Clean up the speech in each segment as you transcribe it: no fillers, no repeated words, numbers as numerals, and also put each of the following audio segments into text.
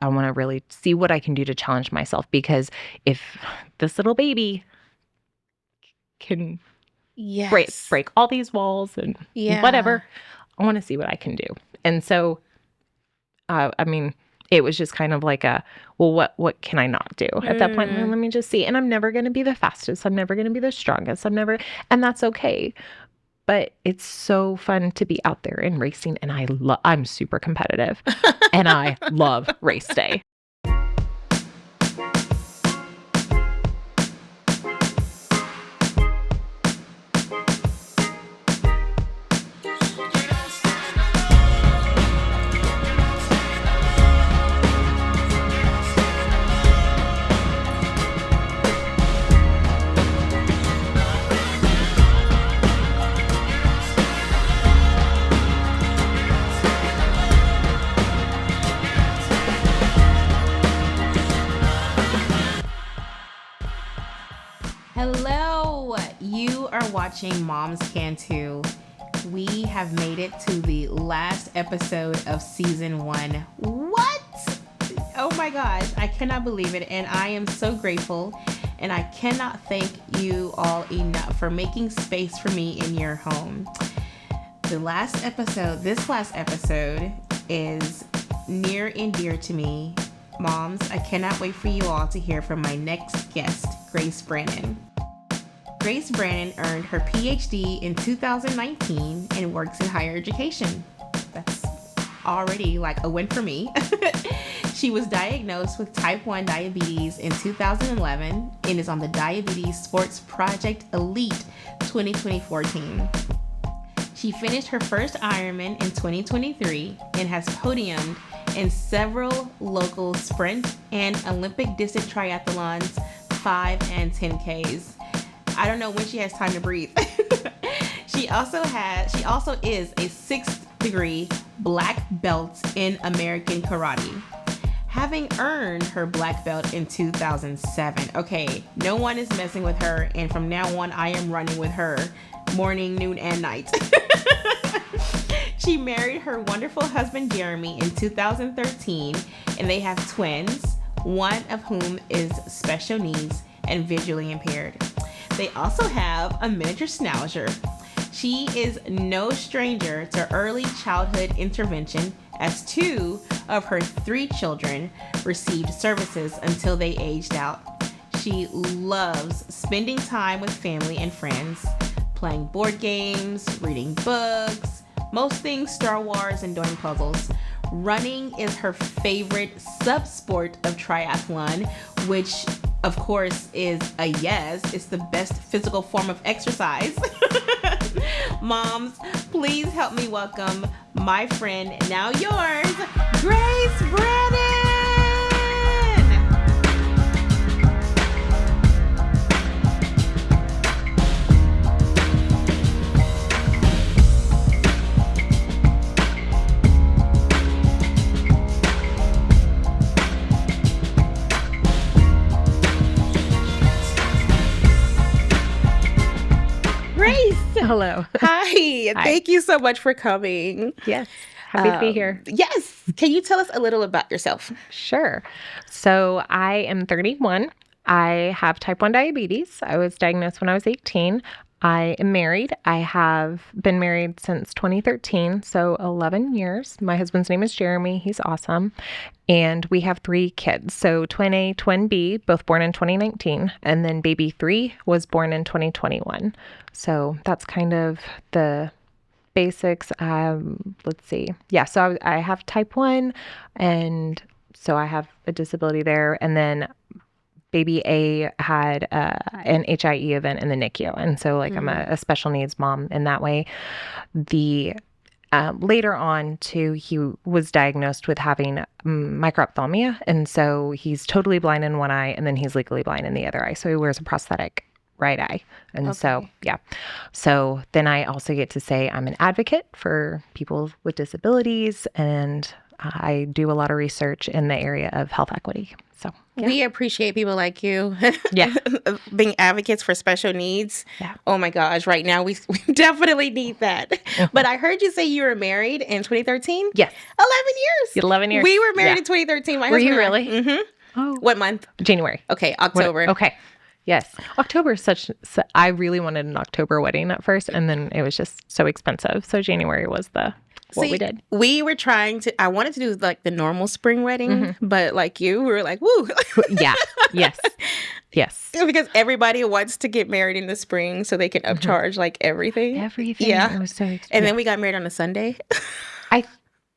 want to really see what I can do to challenge myself, because if this little baby can break all these walls and whatever, I want to see what I can do. And so, I mean, it was just kind of like what can I not do at that point? Well, let me just see. And I'm never going to be the fastest. I'm never going to be the strongest. And that's okay. But it's so fun to be out there and racing. And I'm super competitive and I love race day. Hello, you are watching Moms Can Too. We have made it to the last episode of season 1. What? Oh my gosh, I cannot believe it, and I am so grateful, and I cannot thank you all enough for making space for me in your home. This last episode is near and dear to me. Moms, I cannot wait for you all to hear from my next guest, Grace Brannon. Grace Brannon earned her PhD in 2019 and works in higher education. That's already like a win for me. She was diagnosed with type 1 diabetes in 2011 and is on the Diabetes Sports Project Elite 2024 team. She finished her first Ironman in 2023 and has podiumed in several local sprint and Olympic distance triathlons, 5 and 10Ks. I don't know when she has time to breathe. She also is a 6th degree black belt in American karate, having earned her black belt in 2007. Okay, no one is messing with her, and from now on, I am running with her morning, noon, and night. She married her wonderful husband, Jeremy, in 2013, and they have twins, one of whom is special needs and visually impaired. They also have a miniature schnauzer. She is no stranger to early childhood intervention, as 2 of her 3 children received services until they aged out. She loves spending time with family and friends, playing board games, reading books, most things Star Wars, and doing puzzles. Running is her favorite sub-sport of triathlon, which of course is a yes. It's the best physical form of exercise. Moms, please help me welcome my friend, now yours, Grace Brannon. Grace. Hello. Hi. Thank you so much for coming. Yes. Happy to be here. Yes. Can you tell us a little about yourself? Sure. So I am 31. I have type 1 diabetes. I was diagnosed when I was 18. I am married. I have been married since 2013, so 11 years. My husband's name is Jeremy. He's awesome. And we have 3 kids. So twin A, twin B, both born in 2019. And then baby 3 was born in 2021. So that's kind of the basics. Let's see. Yeah, so I have type 1, and so I have a disability there. And then baby A had an HIE event in the NICU. And so I'm a special needs mom in that way. Later on too, he was diagnosed with having microphthalmia. And so he's totally blind in one eye, and then he's legally blind in the other eye. So he wears a prosthetic right eye. And so, yeah. So then I also get to say I'm an advocate for people with disabilities, and I do a lot of research in the area of health equity. So yeah. We appreciate people like you Yeah. being advocates for special needs. Yeah. Oh my gosh, right now we definitely need that. But I heard you say you were married in 2013? Yes. 11 years. 11 years. We were married Yeah. in 2013. My Were you husband and I. really? Mm-hmm. Oh. What month? January. Okay, October. Okay. Yes. October is I really wanted an October wedding at first, and then it was just so expensive. So January was what we did. We were I wanted to do like the normal spring wedding, but like you, we were like, woo. Yeah. Yes. Yes. Because everybody wants to get married in the spring so they can upcharge like everything. Everything. Yeah. It was so expensive. And then we got married on a Sunday. I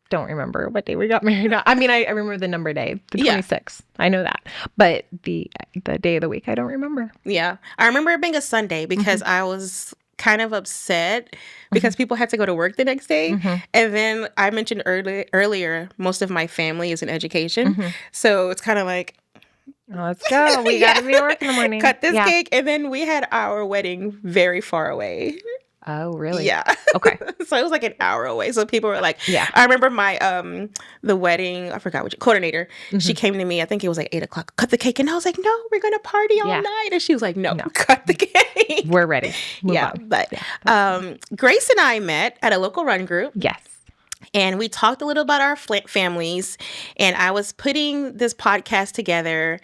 don't remember what day we got married on. I mean, I remember the number day, the 26th. I know that. But the day of the week, I don't remember. Yeah. I remember it being a Sunday because I was kind of upset because people had to go to work the next day. And then I mentioned earlier, most of my family is in education. So it's kind of like, let's go. We got to be at work in the morning. Cut this cake. And then we had our wedding very far away. Oh, really? Yeah. Okay. So it was like an hour away. So people were like, yeah. I remember my, the wedding, I forgot which coordinator, she came to me, I think it was like 8:00, cut the cake. And I was like, no, we're going to party all night. And she was like, no, cut the cake. We're ready. Move on. But Grace and I met at a local run group. Yes. And we talked a little about our families, and I was putting this podcast together,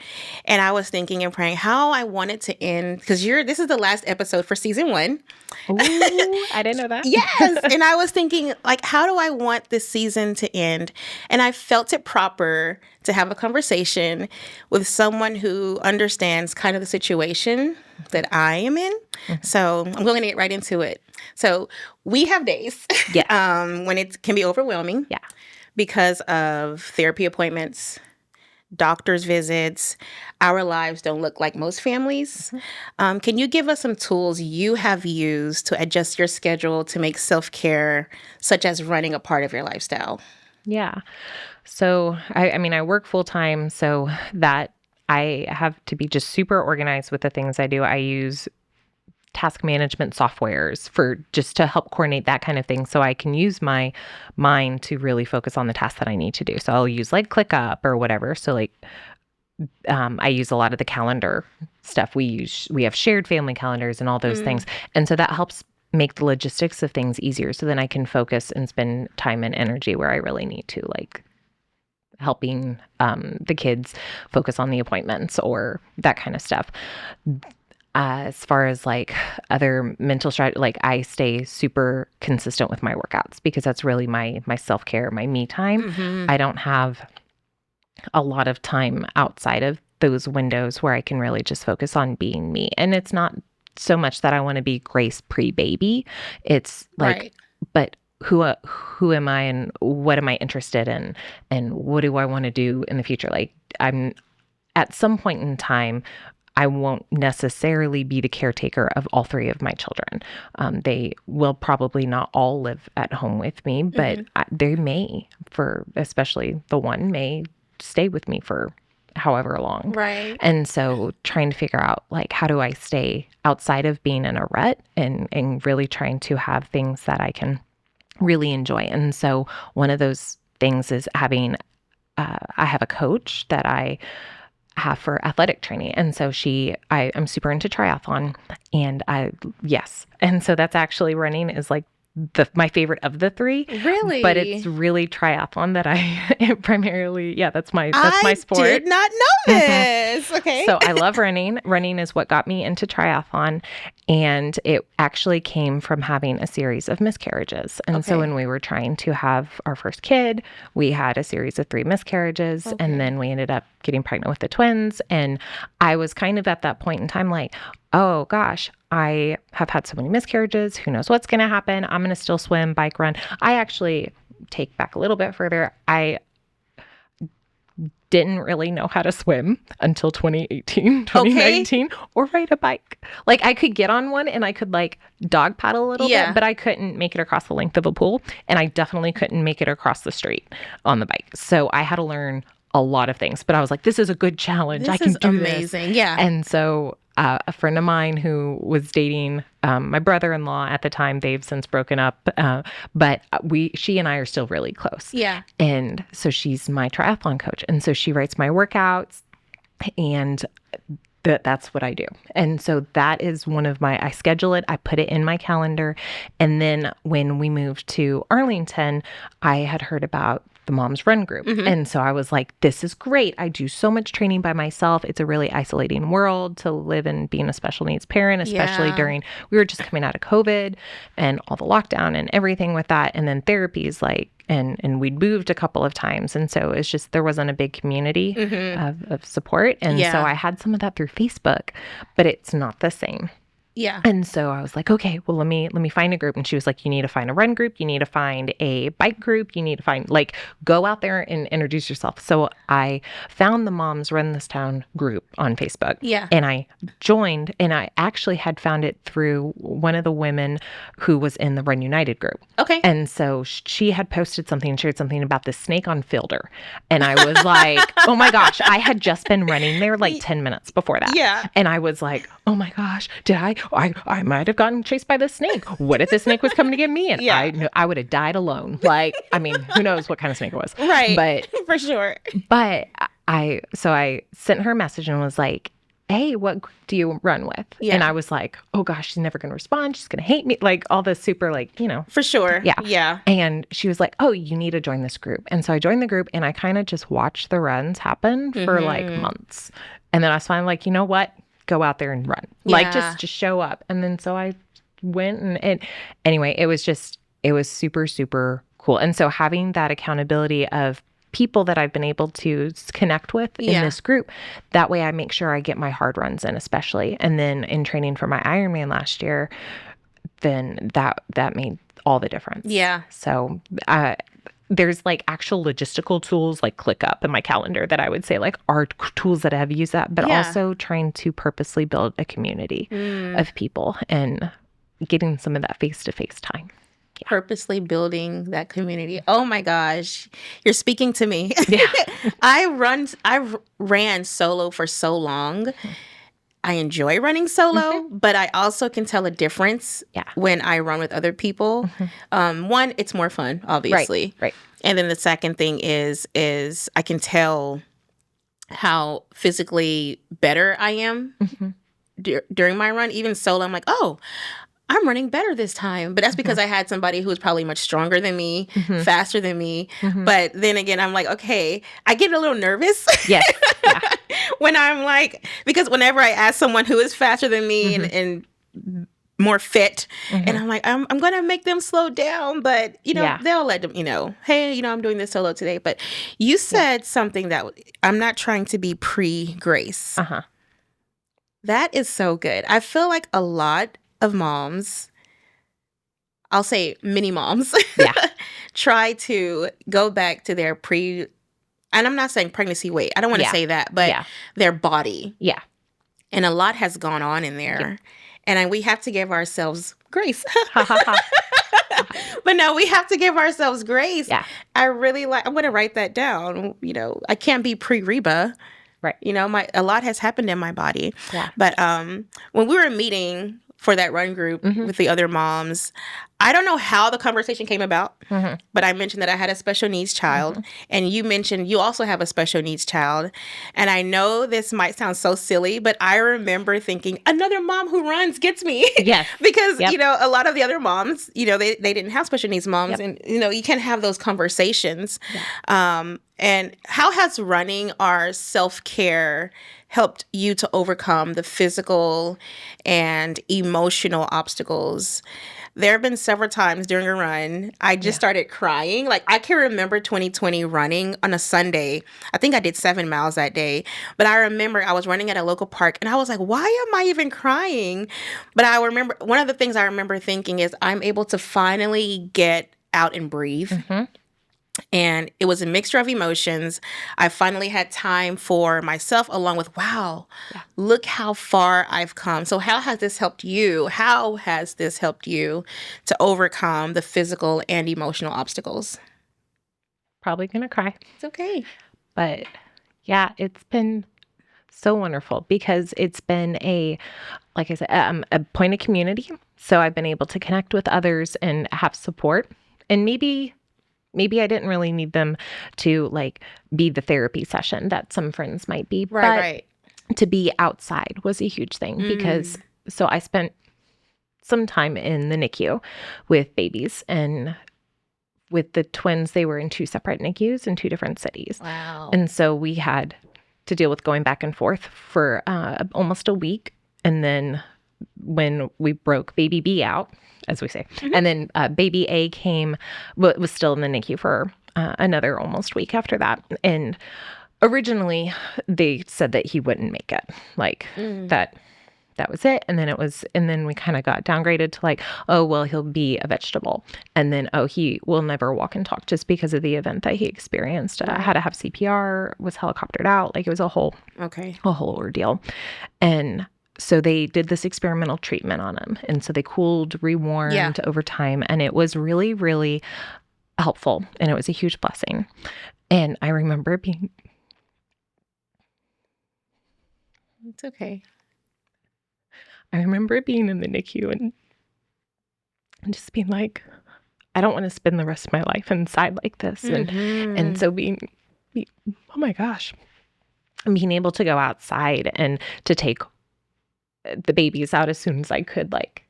and I was thinking and praying how I wanted to end, because this is the last episode for season 1. Ooh, I didn't know that. Yes. And I was thinking, like, how do I want this season to end? And I felt it proper to have a conversation with someone who understands kind of the situation that I am in. So I'm going to get right into it. So we have days when it can be overwhelming because of therapy appointments, doctor's visits. Our lives don't look like most families. Can you give us some tools you have used to adjust your schedule to make self-care, such as running, a part of your lifestyle? Yeah. So, I mean, I work full time, so that I have to be just super organized with the things I do. I use task management softwares just to help coordinate that kind of thing, so I can use my mind to really focus on the tasks that I need to do. So I'll use like ClickUp or whatever. So like I use a lot of the calendar stuff. We have shared family calendars and all those things. And so that helps make the logistics of things easier, so then I can focus and spend time and energy where I really need to, like helping the kids focus on the appointments or that kind of stuff. As far as like other mental strategy, like I stay super consistent with my workouts because that's really my self-care, my me time. I don't have a lot of time outside of those windows where I can really just focus on being me. And it's not so much that I want to be Grace pre-baby. It's like, but who am I and what am I interested in and what do I want to do in the future? Like I'm at some point in time, I won't necessarily be the caretaker of all 3 of my children. They will probably not all live at home with me, but they may, especially the one may stay with me for however long. Right. And so trying to figure out like, how do I stay outside of being in a rut and really trying to have things that I can really enjoy. And so one of those things is having, I have a coach that I have for athletic training. And so I'm super into triathlon and And so that's actually running is like my favorite of the 3. Really? But it's really triathlon that I primarily, that's my sport. I did not know this. Okay. So I love running. Running is what got me into triathlon. And it actually came from having a series of miscarriages. And so when we were trying to have our first kid, we had a series of 3 miscarriages. And then we ended up getting pregnant with the twins. And I was kind of at that point in time like, oh gosh, I have had so many miscarriages. Who knows what's going to happen? I'm going to still swim, bike, run. I actually take back a little bit further. I didn't really know how to swim until 2018, 2019, or ride a bike. Like I could get on one and I could like dog paddle a little bit, but I couldn't make it across the length of a pool. And I definitely couldn't make it across the street on the bike. So I had to learn a lot of things, but I was like, this is a good challenge. I This can is do amazing. this. Yeah. And so a friend of mine who was dating my brother-in-law at the time, they've since broken up, but she and I are still really close. Yeah. And so she's my triathlon coach. And so she writes my workouts, and that's what I do. And so that is one of I schedule it, I put it in my calendar. And then when we moved to Arlington, I had heard about the Moms Run group. And so I was like, this is great. I do so much training by myself. It's a really isolating world to live in being a special needs parent, especially during, we were just coming out of COVID and all the lockdown and everything with that. And then therapies and we'd moved a couple of times. And so it's just, there wasn't a big community of support. And so I had some of that through Facebook, but it's not the same. Yeah. And so I was like, okay, well, let me find a group. And she was like, you need to find a run group. You need to find a bike group. You need to find, go out there and introduce yourself. So I found the Moms Run This Town group on Facebook. Yeah. And I joined, and I actually had found it through one of the women who was in the Run United group. Okay. And so she had posted something, shared something about the snake on Fielder. And I was like, oh my gosh, I had just been running there 10 minutes before that. Yeah. And I was like, oh my gosh, did I might have gotten chased by the snake. What if the snake was coming to get me? And I would have died alone. Who knows what kind of snake it was. Right. But for sure. But I sent her a message and was like, hey, what do you run with? Yeah. And I was like, oh gosh, she's never going to respond. She's going to hate me. All this super For sure. Yeah. Yeah. And she was like, oh, you need to join this group. And so I joined the group, and I kind of just watched the runs happen for months. And then I was finally like, you know what? Go out there and run. Yeah. Just show up. And then so I went and anyway, it was super, super cool. And so having that accountability of people that I've been able to connect with in this group, that way I make sure I get my hard runs in, especially. And then in training for my Ironman last year, then that made all the difference. Yeah. So there's actual logistical tools like ClickUp in my calendar that I would say are tools that have used that, but also trying to purposely build a community of people and getting some of that face-to-face time. Yeah. Purposely building that community. Oh my gosh, you're speaking to me. Yeah. I ran solo for so long. I enjoy running solo, but I also can tell a difference when I run with other people. One, it's more fun, obviously. Right. And then the second thing is I can tell how physically better I am during my run. Even solo, I'm like, oh, I'm running better this time. But that's because I had somebody who was probably much stronger than me, faster than me. But then again, I'm like, okay, I get a little nervous. Yes. Yeah. When I'm because whenever I ask someone who is faster than me and more fit, and I'm like, I'm going to make them slow down, but they'll let them, hey, I'm doing this solo today. But you said something that I'm not trying to be pre-Grace. That is so good. I feel like a lot of moms, I'll say mini moms, try to go back to their and I'm not saying pregnancy weight. I don't want to say that, but their body. Yeah. And a lot has gone on in there. Yeah. And we have to give ourselves grace. But no, we have to give ourselves grace. Yeah. I'm going to write that down. I can't be pre-Reba. Right. A lot has happened in my body. Yeah. But when we were meeting for that run group with the other moms, I don't know how the conversation came about, but I mentioned that I had a special needs child, and you mentioned you also have a special needs child. And I know this might sound so silly, but I remember thinking, another mom who runs gets me. Yes. Because, a lot of the other moms, they didn't have special needs moms, and, you can't have those conversations. Yeah. And how has running our self-care helped you to overcome the physical and emotional obstacles? There have been several times during a run, I just started crying. I can remember 2020 running on a Sunday. I think I did 7 miles that day. But I remember I was running at a local park, and I was like, why am I even crying? But I remember, one of the things I remember thinking is I'm able to finally get out and breathe. And it was a mixture of emotions. I finally had time for myself, along with, wow, look how far I've come. So how has this helped you? How has this helped you to overcome the physical and emotional obstacles? Probably going to cry. It's okay. But Yeah, it's been so wonderful because it's been like I said, a point of community. So I've been able to connect with others and have support. And maybe I didn't really need them to like be the therapy session that some friends might be, Right, but right. to be outside was a huge thing because so I spent some time in the NICU with babies, and with the twins, they were in two separate NICUs in two different cities. Wow. And so we had to deal with going back and forth for almost a week. And then when we broke baby B out, as we say, and then baby A came, was still in the NICU for another almost week after that. And originally they said that he wouldn't make it, like that was it. And then we kind of got downgraded to like, oh, well, he'll be a vegetable. And then, oh, he will never walk and talk just because of the event that he experienced. Had to have CPR, was helicoptered out. Like it was a whole ordeal. And so they did this experimental treatment on him. And so they cooled, rewarmed over time. And it was really, really helpful. And it was a huge blessing. And I remember being... It's okay. I remember being in the NICU and just being like, I don't want to spend the rest of my life inside like this. And so oh my gosh, being able to go outside and to take the babies out as soon as I could, like,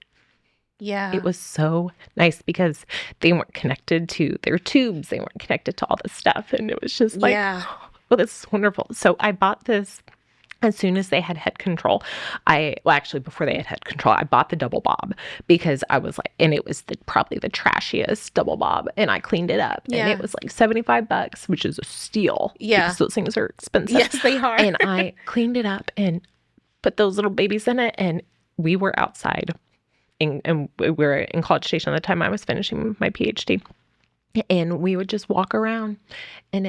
it was so nice because they weren't connected to their tubes. They weren't connected to all this stuff. And it was just like, oh, this is wonderful. So I bought this. As soon as they had head control, actually before they had head control, I bought the double bob because I was like, and it was probably the trashiest double bob, and I cleaned it up, and it was like $75, which is a steal. Yeah, because those things are expensive. Yes, they are. And I cleaned it up and put those little babies in it, and we were outside, and we were in College Station at the time I was finishing my PhD, and we would just walk around, and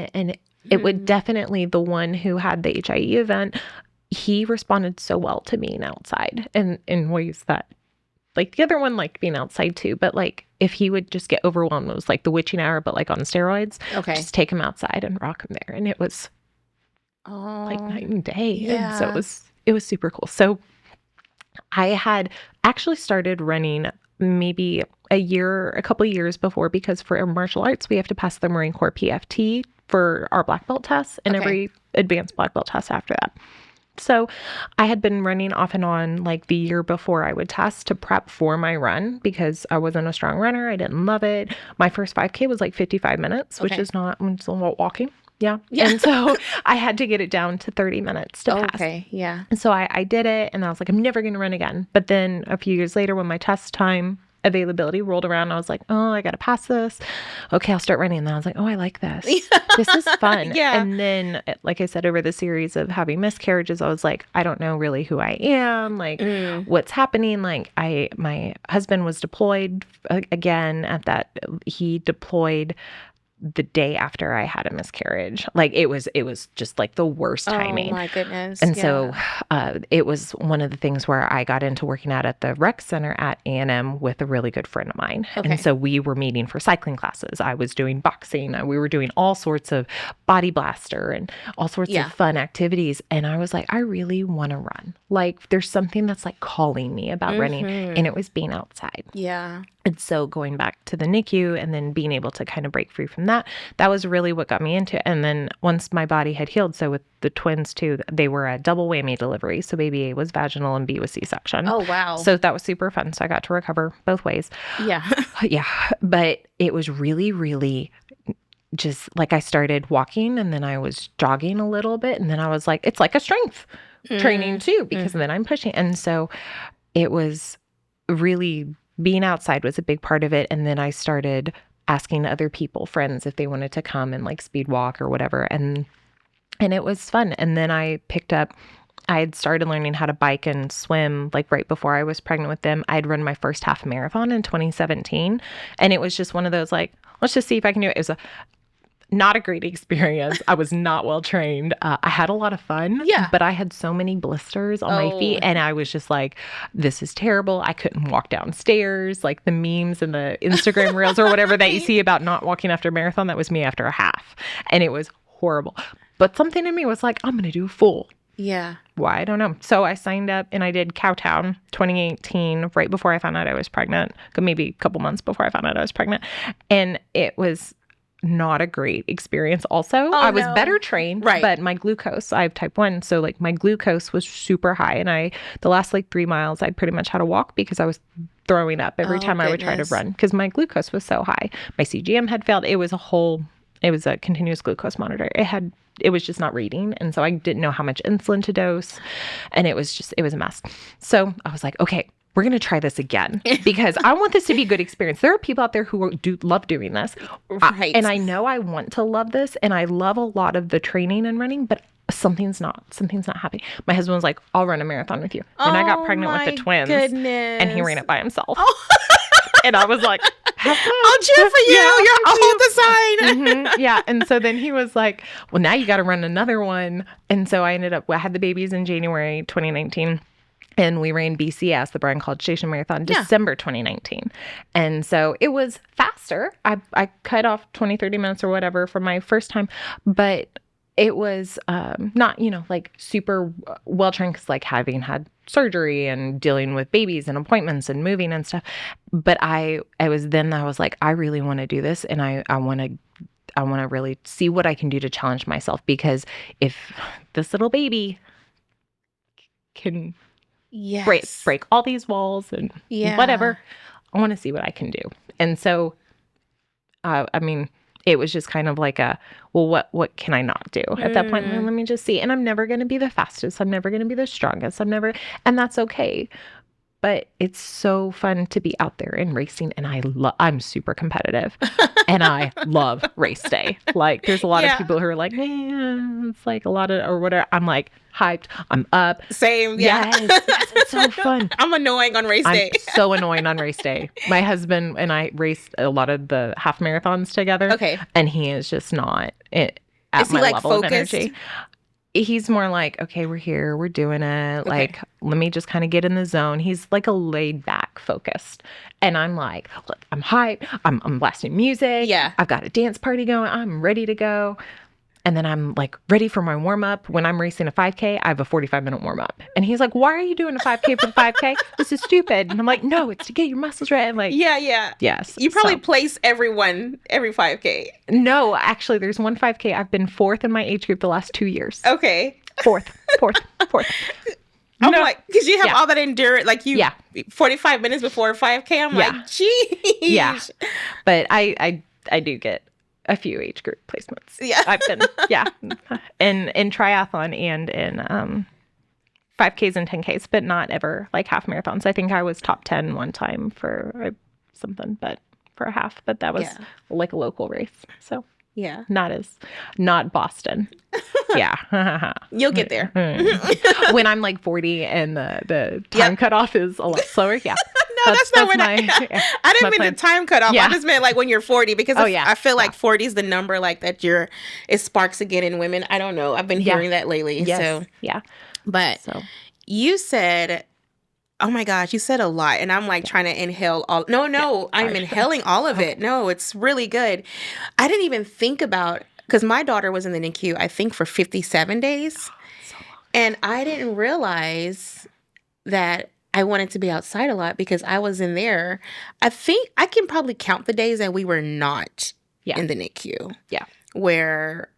it would definitely, the one who had the HIE event, he responded so well to being outside and in ways that, like, the other one liked being outside too, but like if he would just get overwhelmed, it was like the witching hour, but like on steroids. Just take him outside and rock him there. And it was like night and day. And so it was super cool. So I had actually started running maybe a couple of years before, because for our martial arts, we have to pass the Marine Corps PFT for our black belt tests and every advanced black belt test after that. So I had been running off and on like the year before I would test to prep for my run because I wasn't a strong runner. I didn't love it. My first 5K was like 55 minutes, which is not, it's a lot walking. Yeah. And so I had to get it down to 30 minutes to pass. And so I did it, and I was like, I'm never going to run again. But then a few years later, when my test time availability rolled around, I was like, oh, I got to pass this. Okay, I'll start running. And then I was like, oh, I like this. This is fun. And then, like I said, over the series of having miscarriages, I was like, I don't know really who I am, like what's happening. Like my husband was deployed again he deployed the day after I had a miscarriage. Like it was just like the worst timing. Oh my goodness. And so it was one of the things where I got into working out at the rec center at A&M with a really good friend of mine. And so we were meeting for cycling classes. I was doing boxing. We were doing all sorts of body blaster and all sorts of fun activities. And I was like, I really want to run. Like there's something that's like calling me about running. And it was being outside. And so going back to the NICU and then being able to kind of break free from that was really what got me into it. And then once my body had healed, so with the twins too, they were a double whammy delivery. So baby A was vaginal and B was C-section. Oh, wow. So that was super fun. So I got to recover both ways. Yeah. But it was really, really just like I started walking, and then I was jogging a little bit. And then I was like, it's like a strength training too, because then I'm pushing. And so it was really... being outside was a big part of it. And then I started asking other people, friends, if they wanted to come and like speed walk or whatever. And it was fun. And then I had started learning how to bike and swim like right before I was pregnant with them. I'd run my first half marathon in 2017. And it was just one of those like, let's just see if I can do it. It was not a great experience. I was not well trained. I had a lot of fun, but I had so many blisters on my feet, and I was just like, this is terrible. I couldn't walk downstairs. Like the memes and the Instagram reels or whatever that you see about not walking after a marathon, that was me after a half. And it was horrible. But something in me was like, I'm going to do full. Yeah. Why? I don't know. So I signed up and I did Cowtown 2018, right before I found out I was pregnant, maybe a couple months before I found out I was pregnant. And it was not a great experience also. I was better trained, but my glucose, I have type 1. So like my glucose was super high. And the last like 3 miles, I pretty much had to walk because I was throwing up every time I would try to run because my glucose was so high. My CGM had failed. It was a continuous glucose monitor. It was just not reading. And so I didn't know how much insulin to dose. And it was a mess. So I was like, okay, we're going to try this again because I want this to be a good experience. There are people out there who do love doing this. Right. And I know I want to love this. And I love a lot of the training and running, but something's not happening. My husband was like, I'll run a marathon with you. And I got pregnant with the twins. Goodness. And he ran it by himself. And I was like, I'll cheer for you. I'll hold the sign. Mm-hmm. Yeah. And so then he was like, well, now you got to run another one. And so I had the babies in January 2019. And we ran BCS, the Bryan College Station Marathon, December 2019. And so it was faster. I cut off 20, 30 minutes or whatever for my first time. But it was not, like super well trained because like having had surgery and dealing with babies and appointments and moving and stuff. But I was like, I really want to do this. And I want to really see what I can do to challenge myself, because if this little baby can break all these walls and whatever, I want to see what I can do. And so, it was just kind of like what can I not do at that point? Let me just see. And I'm never going to be the fastest. I'm never going to be the strongest. And that's okay. But it's so fun to be out there and racing. And I'm super competitive and I love race day. Like there's a lot of people who are like, it's like a lot of, or whatever. I'm like hyped. I'm up. Same. Yeah. Yes, it's so fun. I'm annoying on race day. I'm so annoying on race day. My husband and I raced a lot of the half marathons together. Okay. And he is just not at my level of energy. He's more like, okay, we're here, we're doing it. Okay. Like, let me just kind of get in the zone. He's like a laid back focused. And I'm like, look, I'm hyped. I'm blasting music. Yeah. I've got a dance party going. I'm ready to go. And then I'm like ready for my warm up. When I'm racing a 5K, I have a 45-minute warm up. And he's like, why are you doing a 5K for the 5K? This is stupid. And I'm like, no, it's to get your muscles right. And like, yeah. Yes. You probably place everyone every 5K. No, actually, there's one 5K. I've been 4th in my age group the last 2 years. Okay. Fourth. I'm like, because you have all that endurance, like 45 minutes before a 5K. I'm like, geez. Yeah. But I do get a few age group placements. Yeah. I've been, in triathlon and in 5Ks and 10Ks, but not ever like half marathons. I think I was top 10 one time for something, but for a half, but that was like a local race. So yeah, not Boston. Yeah. You'll get there. When I'm like 40 and the time cutoff is a lot slower. Yeah. No, that's not what I didn't mean the time cutoff. Yeah. I just meant like when you're 40, because I feel like 40 is the number like that it sparks again in women. I don't know. I've been hearing that lately. Yes. So yeah. But you said, oh my gosh, you said a lot. And I'm like trying to inhale all. No, I'm inhaling all of it. No, it's really good. I didn't even think about, because my daughter was in the NICU, I think for 57 days. So long. And I didn't realize that I wanted to be outside a lot because I was in there. I think I can probably count the days that we were not in the NICU. Yeah. Where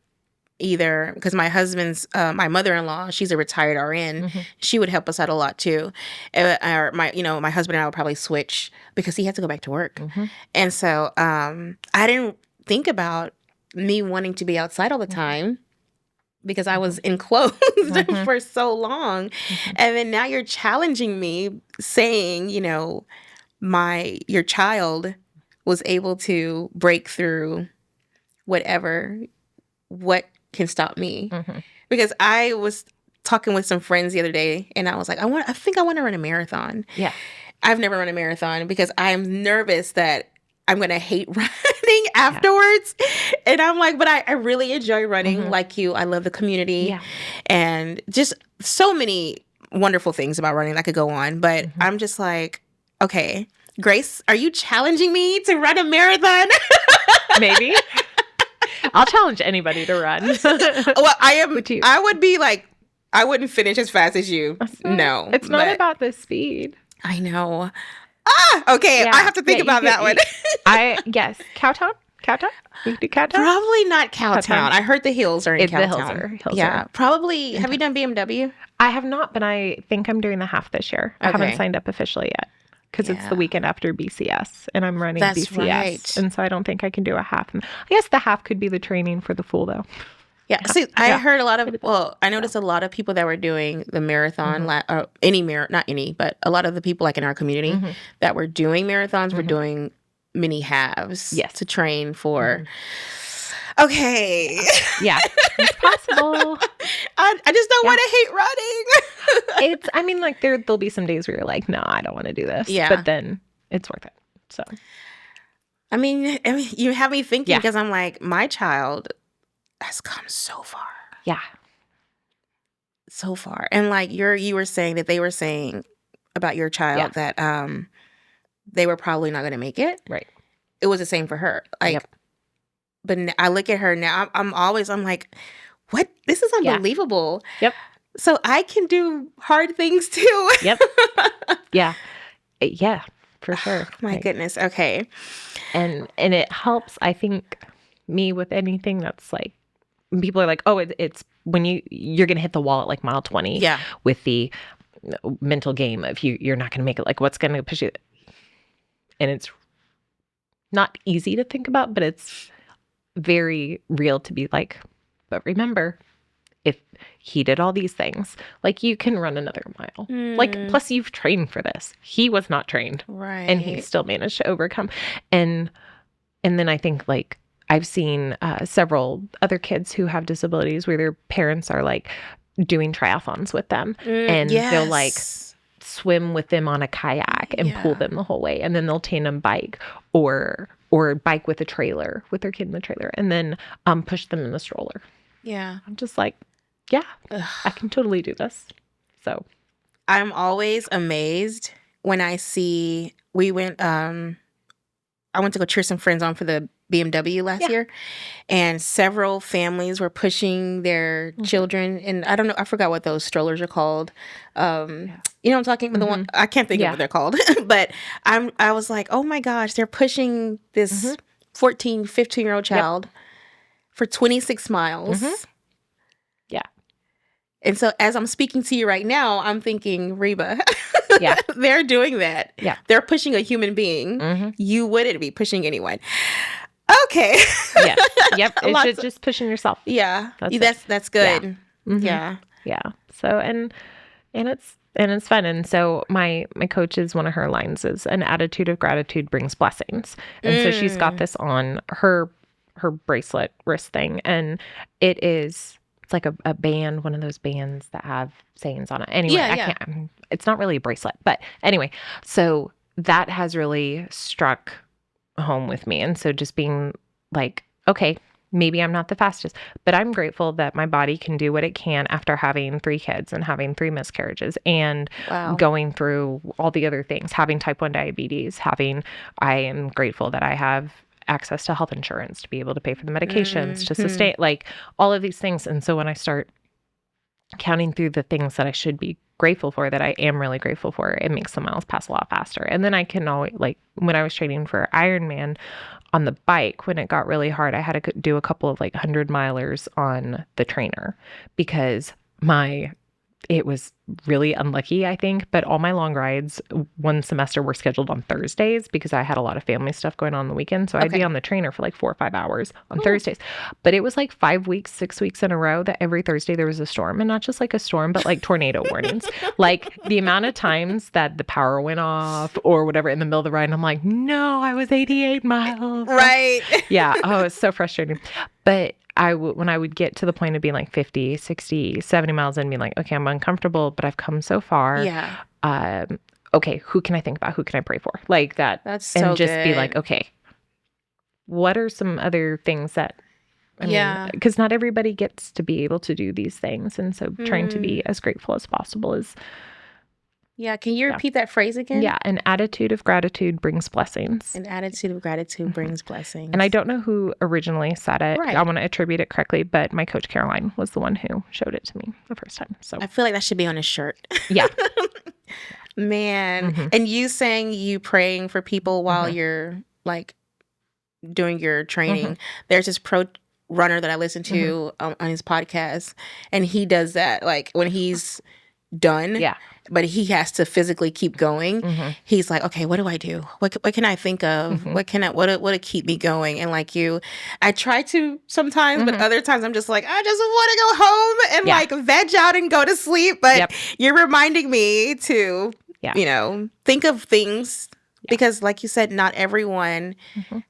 either, because my husband's, my mother-in-law, she's a retired RN. Mm-hmm. She would help us out a lot too. Or my husband and I would probably switch because he had to go back to work. Mm-hmm. And so I didn't think about me wanting to be outside all the time because I was enclosed for so long. Mm-hmm. And then now you're challenging me saying, your child was able to break through what can stop me. Mm-hmm. Because I was talking with some friends the other day and I was like, I think I want to run a marathon. Yeah. I've never run a marathon because I'm nervous that I'm going to hate running afterwards. Yeah. And I'm like, but I really enjoy running like you. I love the community and just so many wonderful things about running that could go on. But I'm just like, okay, Grace, are you challenging me to run a marathon? Maybe. I'll challenge anybody to run. Well, Would you? I would be like, I wouldn't finish as fast as you. No. It's not but about the speed. I know. Okay. Yeah, I have to think you about could- that one. Yes. Cowtown? Cowtown? You could do Cowtown? Probably not Cowtown. Cowtown. I heard the hills are in Cowtown. The hills are. Yeah. Probably. Have you done BMW? I have not, but I think I'm doing the half this year. I haven't Okay. signed up officially yet because it's Yeah. the weekend after BCS and I'm running That's BCS. right. And so I don't think I can do a half. I guess the half could be the training for the full though. Yeah. See, I Yeah. heard a lot of, well, I noticed a lot of people that were doing the marathon, not any, but a lot of the people like in our community that were doing marathons were doing mini halves to train for. Okay. Yeah, it's possible. I just don't want to hate running. I mean, like there'll be some days where you're like, no, I don't want to do this. Yeah. But then it's worth it. So. I mean, you have me thinking Yeah. because I'm like, my child has come so far. Yeah. So far. And like you were saying that they were saying about your child that they were probably not going to make it. Right. It was the same for her. Like, but I look at her now, I'm like, what? This is unbelievable. Yep. So I can do hard things too. Yep. Yeah. Yeah, for sure. My goodness. Okay. And it helps, I think, me with anything that's like, people are like, oh, it's when you're going to hit the wall at like mile 20 with the mental game of you're not going to make it. Like, what's going to push you? And it's not easy to think about, but it's very real to be like, but remember, if he did all these things, like you can run another mile. Like, plus you've trained for this. He was not trained. Right. And he still managed to overcome. And then I think like I've seen several other kids who have disabilities where their parents are like doing triathlons with them and they'll like swim with them on a kayak and pull them the whole way. And then they'll tandem bike or bike with a trailer with their kid in the trailer and then push them in the stroller. Yeah. I'm just like, yeah, I can totally do this. So I'm always amazed when I see I went to go cheer some friends on for the BMW last year, and several families were pushing their children, and I don't know, I forgot what those strollers are called. You know what I'm talking about? The one I can't think of what they're called, but I was like, oh my gosh, they're pushing this 14, 15-year-old child for 26 miles. Yeah. And so as I'm speaking to you right now, I'm thinking, Reba, they're doing that. Yeah. They're pushing a human being. You wouldn't be pushing anyone. Okay. Yeah. Yep. It's just pushing yourself. Yeah. That's good. Yeah. Yeah. So and it's fun. And so my coach is, one of her lines is, an attitude of gratitude brings blessings. And so she's got this on her bracelet wrist thing, and it's like a band, one of those bands that have sayings on it. Anyway, I can't, it's not really a bracelet, but anyway, so that has really struck home with me. And so just being like, okay, maybe I'm not the fastest, but I'm grateful that my body can do what it can after having 3 kids and having 3 miscarriages and going through all the other things, having type 1 diabetes, I am grateful that I have access to health insurance to be able to pay for the medications, to sustain, like all of these things. And so when I start counting through the things that I should be grateful for, that I am really grateful for, it makes the miles pass a lot faster. And then I can always, like when I was training for Ironman on the bike, when it got really hard, I had to do a couple of like 100-milers on the trainer because it was really unlucky, I think, but all my long rides one semester were scheduled on Thursdays because I had a lot of family stuff going on the weekend. So I'd be on the trainer for like 4 or 5 hours on Thursdays. But it was like 5 weeks, 6 weeks in a row that every Thursday there was a storm, and not just like a storm, but like tornado warnings. Like the amount of times that the power went off or whatever in the middle of the ride, and I'm like, no, I was 88 miles. Right. Yeah. Oh, it's so frustrating. But when I would get to the point of being like 50, 60, 70 miles in, and being like, okay, I'm uncomfortable, but I've come so far. Yeah. Okay, who can I think about? Who can I pray for? Like that. That's so and just good. be like, okay, what are some other things that, I mean, because not everybody gets to be able to do these things. And so trying to be as grateful as possible Yeah. Can you repeat that phrase again? Yeah. An attitude of gratitude brings blessings. An attitude of gratitude brings blessings. And I don't know who originally said it. Right. I want to attribute it correctly, but my coach Caroline was the one who showed it to me the first time. So I feel like that should be on a shirt. Yeah. Man. And you saying you praying for people while you're like doing your training. There's this pro runner that I listen to on his podcast, and he does that like when he's done. Yeah. But he has to physically keep going. He's like, okay, what do I do? What can I think of? What to keep me going? And like you, I try to sometimes, but other times I'm just like, I just want to go home and like veg out and go to sleep. But you're reminding me to, you know, think of things because, like you said, not everyone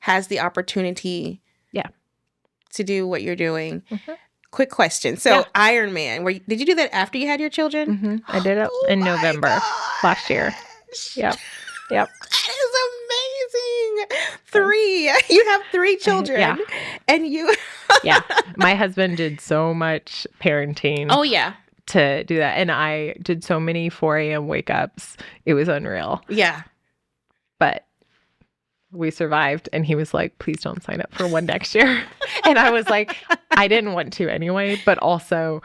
has the opportunity, to do what you're doing. Quick question. So Iron Man, did you do that after you had your children? I did it in November last year. Yep. That is amazing. 3. You have 3 children. Yeah. And you My husband did so much parenting. Oh yeah. To do that. And I did so many 4 a.m. wake ups. It was unreal. Yeah. But we survived, and he was like, please don't sign up for one next year. And I was like, I didn't want to anyway, but also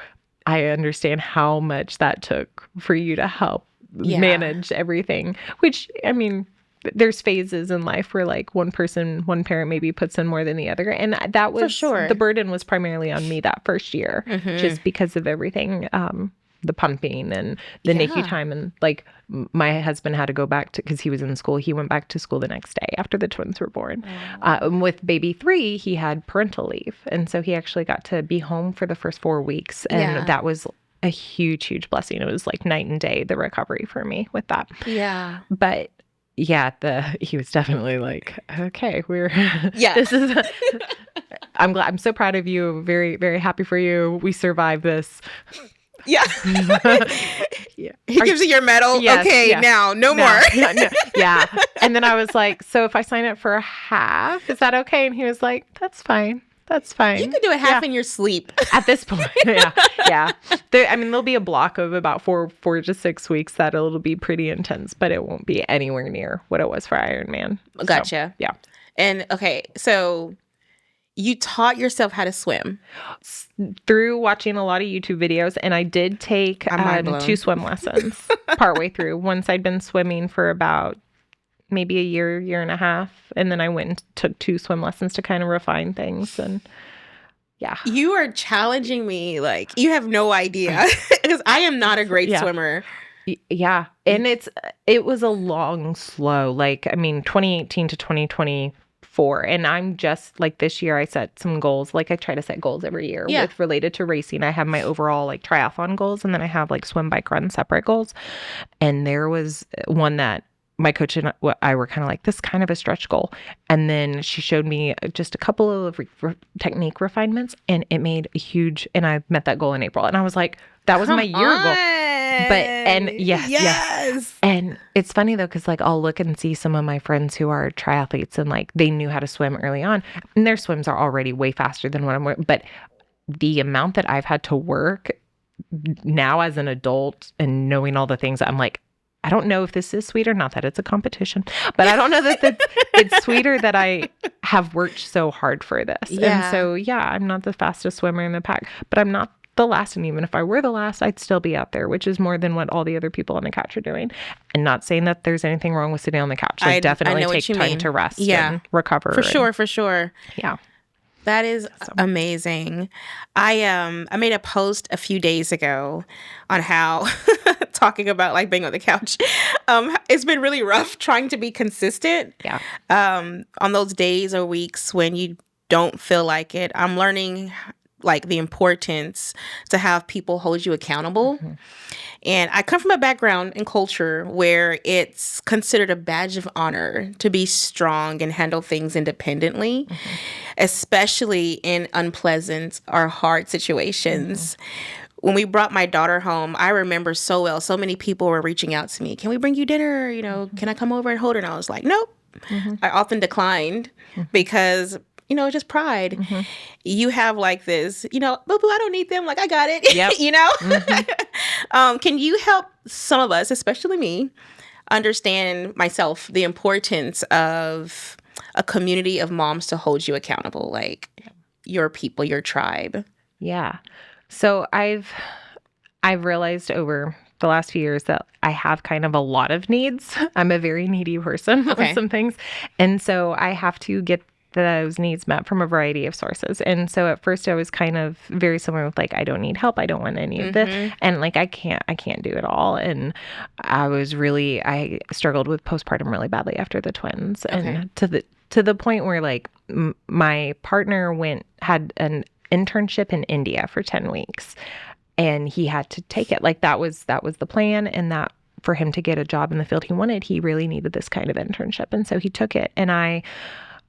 I understand how much that took for you to help manage everything, which, I mean, there's phases in life where like one parent maybe puts in more than the other. And that was, for sure, the burden was primarily on me that first year, just because of everything, the pumping and the NICU time. And like my husband had to go back to, because he was in school, he went back to school the next day after the twins were born. With baby 3, he had parental leave. And so he actually got to be home for the first 4 weeks. And that was a huge, huge blessing. It was like night and day, the recovery for me with that. Yeah. But he was definitely like, okay, this is, I'm so proud of you. Very, very happy for you. We survived this. Yeah. He gives you your medal. Yes, okay, now, no more. No. Yeah. And then I was like, so if I sign up for a half, is that okay? And he was like, that's fine. That's fine. You could do a half in your sleep. At this point. Yeah. There'll be a block of about 4 to 6 weeks that it'll be pretty intense, but it won't be anywhere near what it was for Iron Man. Gotcha. So, yeah. And okay, so you taught yourself how to swim through watching a lot of YouTube videos, and I did take 2 swim lessons partway through. Once I'd been swimming for about maybe a year and a half, and then I went and took 2 swim lessons to kind of refine things. And you are challenging me like you have no idea, because I am not a great swimmer. Yeah, and it was a long, slow, 2018 to 2024, and I'm just like, this year I set some goals. Like I try to set goals every year with related to racing. I have my overall like triathlon goals, and then I have like swim, bike, run separate goals. And there was one that my coach and I were kind of like, this is kind of a stretch goal. And then she showed me just a couple of technique refinements, and it made a huge, and I met that goal in April. And I was like, that was my year goal. Yes. And it's funny though, because like I'll look and see some of my friends who are triathletes, and like they knew how to swim early on, and their swims are already way faster than what I'm, but the amount that I've had to work now as an adult and knowing all the things, I'm like, I don't know if this is sweeter, not that it's a competition, but I don't know that it's sweeter that I have worked so hard for this. Yeah. And so, I'm not the fastest swimmer in the pack, but I'm not the last. And even if I were the last, I'd still be out there, which is more than what all the other people on the couch are doing. And not saying that there's anything wrong with sitting on the couch. I definitely take time to rest and recover. For sure. Yeah. That is amazing. I made a post a few days ago on how talking about like being on the couch. It's been really rough trying to be consistent. Yeah. On those days or weeks when you don't feel like it, I'm learning like the importance to have people hold you accountable. And I come from a background and culture where it's considered a badge of honor to be strong and handle things independently, especially in unpleasant or hard situations. When we brought my daughter home, I remember so well, so many people were reaching out to me. Can we bring you dinner? You know, can I come over and hold her? And I was like, nope. I often declined because it's just pride. You have like this, boo-boo, I don't need them. Like, I got it, Can you help some of us, especially me, understand myself the importance of a community of moms to hold you accountable, like your people, your tribe? Yeah. So I've realized over the last few years that I have kind of a lot of needs. I'm a very needy person with Okay. some things. And so I have to get those needs met from a variety of sources. And so at first I was kind of very similar with like, I don't need help. I don't want any of this. And like, I can't do it all. And I struggled with postpartum really badly after the twins. Okay. And to the point where like my partner had an internship in India for 10 weeks and he had to take it. Like that was the plan. And that for him to get a job in the field he wanted, he really needed this kind of internship. And so he took it. And I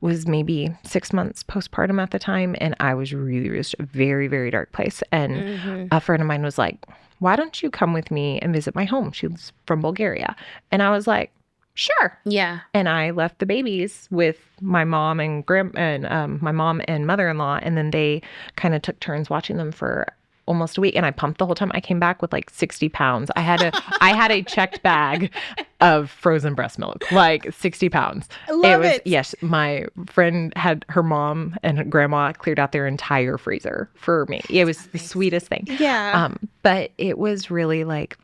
was maybe 6 months postpartum at the time. And I was really just a very, very dark place. And a friend of mine was like, why don't you come with me and visit my home? She was from Bulgaria. And I was like, sure. Yeah. And I left the babies with my mom and my mom and mother-in-law. And then they kind of took turns watching them for almost a week. And I pumped the whole time. I came back with like 60 pounds. I had a checked bag of frozen breast milk, like 60 pounds. I love it. Yes. My friend had her mom and her grandma cleared out their entire freezer for me. It was the sweetest thing. Yeah. But it was really like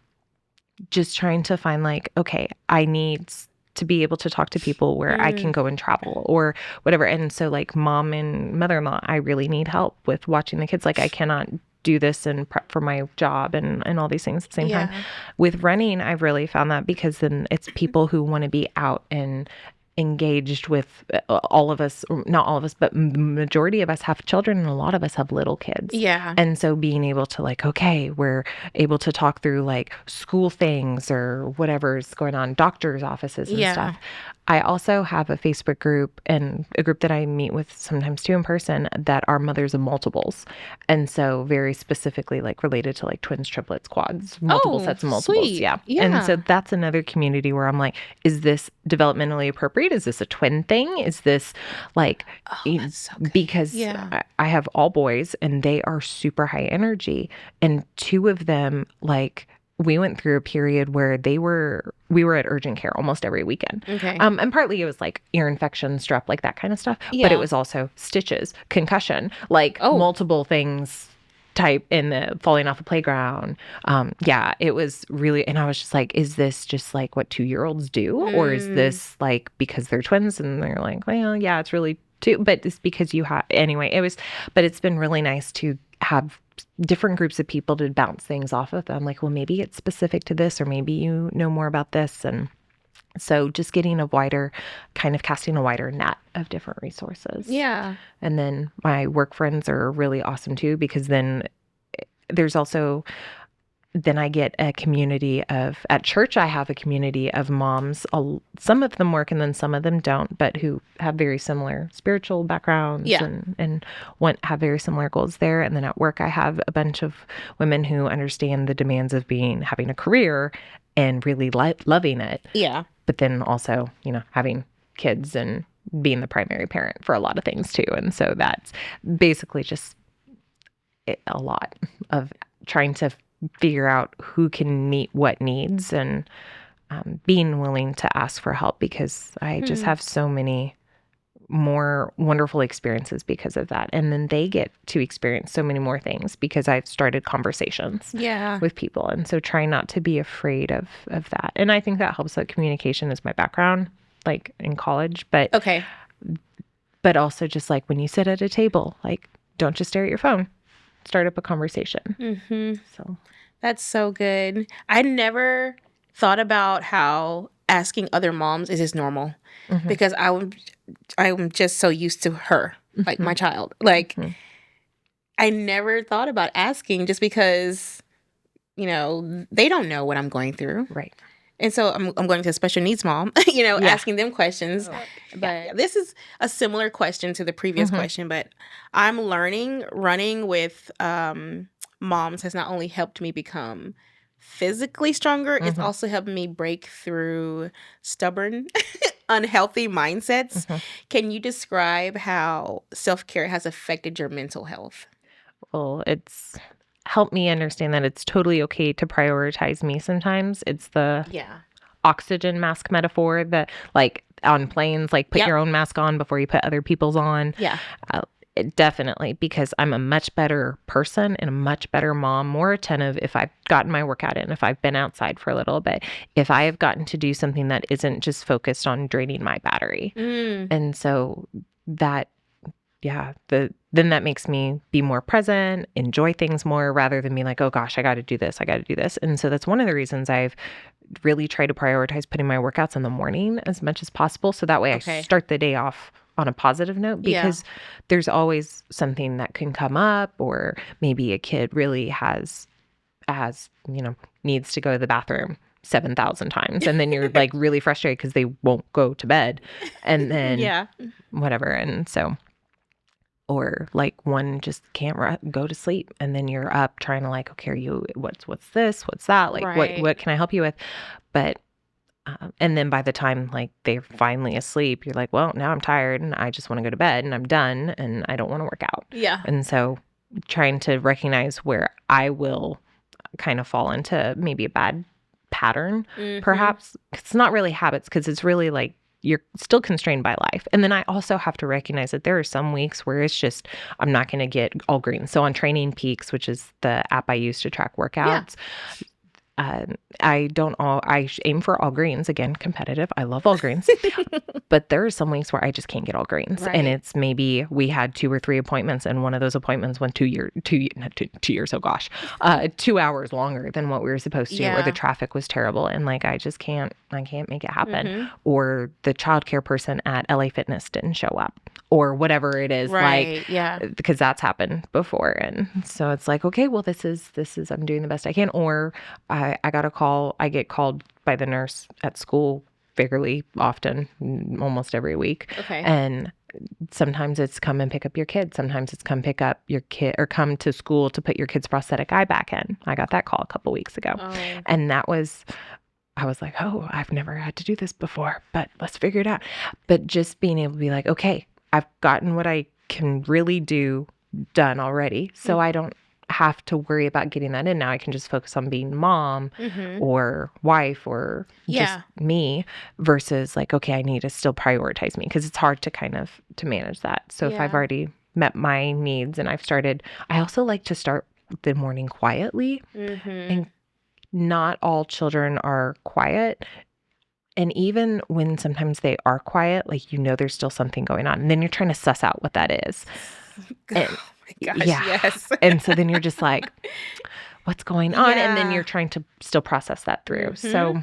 just trying to find like, okay, I need to be able to talk to people where I can go and travel or whatever. And so like mom and mother-in-law, I really need help with watching the kids. Like I cannot do this and prep for my job and all these things at the same time. With running, I've really found that because then it's people who want to be out and engaged with all of us, not all of us, but the majority of us have children and a lot of us have little kids. Yeah. And so being able to like, okay, we're able to talk through like school things or whatever's going on, doctor's offices and stuff. I also have a Facebook group and a group that I meet with sometimes too in person that are mothers of multiples. And so very specifically like related to like twins, triplets, quads, multiple sets of multiples. Sweet. Yeah. Yeah. And so that's another community where I'm like, is this developmentally appropriate? Is this a twin thing? Is this like, that's so good. Because I have all boys and they are super high energy. And two of them, like, we went through a period where we were at urgent care almost every weekend. Okay. And partly it was like ear infection, strep, like that kind of stuff. But it was also stitches, concussion, like multiple things type in the falling off a playground. It was really, and I was just like, is this just like what 2-year-olds do? Or is this like because they're twins and they're like, well, yeah, it's really two, but it's because you have, anyway, but it's been really nice to have different groups of people to bounce things off of them. Like, well, maybe it's specific to this, or maybe you know more about this. And so just getting casting a wider net of different resources. Yeah. And then my work friends are really awesome too, because then there's also, then I get a community at church, I have a community of moms. Some of them work and then some of them don't, but who have very similar spiritual backgrounds and have very similar goals there. And then at work, I have a bunch of women who understand the demands of having a career and really loving it. Yeah. But then also, having kids and being the primary parent for a lot of things too. And so that's basically just a lot of trying to figure out who can meet what needs and being willing to ask for help, because I just have so many more wonderful experiences because of that. And then they get to experience so many more things because I've started conversations with people. And so trying not to be afraid of that. And I think that helps. That communication is my background, like in college, but also just like when you sit at a table, like don't just stare at your phone. Start up a conversation. So that's so good. I never thought about how asking other moms is just normal, because I'm just so used to her, like my child. Like I never thought about asking just because, they don't know what I'm going through. Right. And so I'm going to a special needs mom, asking them questions. But this is a similar question to the previous question, but I'm learning running with moms has not only helped me become physically stronger, it's also helped me break through stubborn, unhealthy mindsets. Can you describe how self-care has affected your mental health? Well, it's helped me understand that it's totally okay to prioritize me sometimes. It's the Yeah. oxygen mask metaphor that, like, on planes, like, put Yep. your own mask on before you put other people's on. Yeah. Definitely, because I'm a much better person and a much better mom, more attentive if I've gotten my workout in, if I've been outside for a little bit, if I have gotten to do something that isn't just focused on draining my battery. And so that, then that makes me be more present, enjoy things more, rather than be like, oh gosh, I got to do this. And so that's one of the reasons I've really tried to prioritize putting my workouts in the morning as much as possible. So that way I start the day off on a positive note, because there's always something that can come up, or maybe a kid really needs to go to the bathroom 7,000 times. And then you're like really frustrated because they won't go to bed, and then whatever. And so, or like one just can't go to sleep, and then you're up trying to like, okay, what's this? What's that? Like, what can I help you with? But and then by the time like they're finally asleep, you're like, well, now I'm tired and I just want to go to bed and I'm done and I don't want to work out. Yeah. And so trying to recognize where I will kind of fall into maybe a bad pattern, perhaps. It's not really habits, because it's really like you're still constrained by life. And then I also have to recognize that there are some weeks where it's just, I'm not going to get all green. So on Training Peaks, which is the app I use to track workouts, I aim for all greens. Again, competitive. I love all greens. But there are some weeks where I just can't get all greens. Right. And it's maybe we had 2 or 3 appointments, and one of those appointments went 2 years, oh gosh, 2 hours longer than what we were supposed to, or the traffic was terrible. And like, I can't make it happen. Or the childcare person at LA Fitness didn't show up, or whatever it is, because that's happened before. And so it's like, okay, well, this is, I'm doing the best I can. Or I get called by the nurse at school fairly often, almost every week. Okay. And sometimes it's come and pick up your kid. Sometimes it's come pick up your kid, or come to school to put your kid's prosthetic eye back in. I got that call a couple weeks ago. And I was like, oh, I've never had to do this before, but let's figure it out. But just being able to be like, okay, I've gotten what I can really do done already. So I don't have to worry about getting that in. Now I can just focus on being mom or wife, or just me, versus like, okay, I need to still prioritize me, because it's hard to manage that. So if I've already met my needs and I also like to start the morning quietly. And not all children are quiet. And even when sometimes they are quiet, like, there's still something going on. And then you're trying to suss out what that is. And, gosh, yes. And so then you're just like, what's going on? And then you're trying to still process that through. So,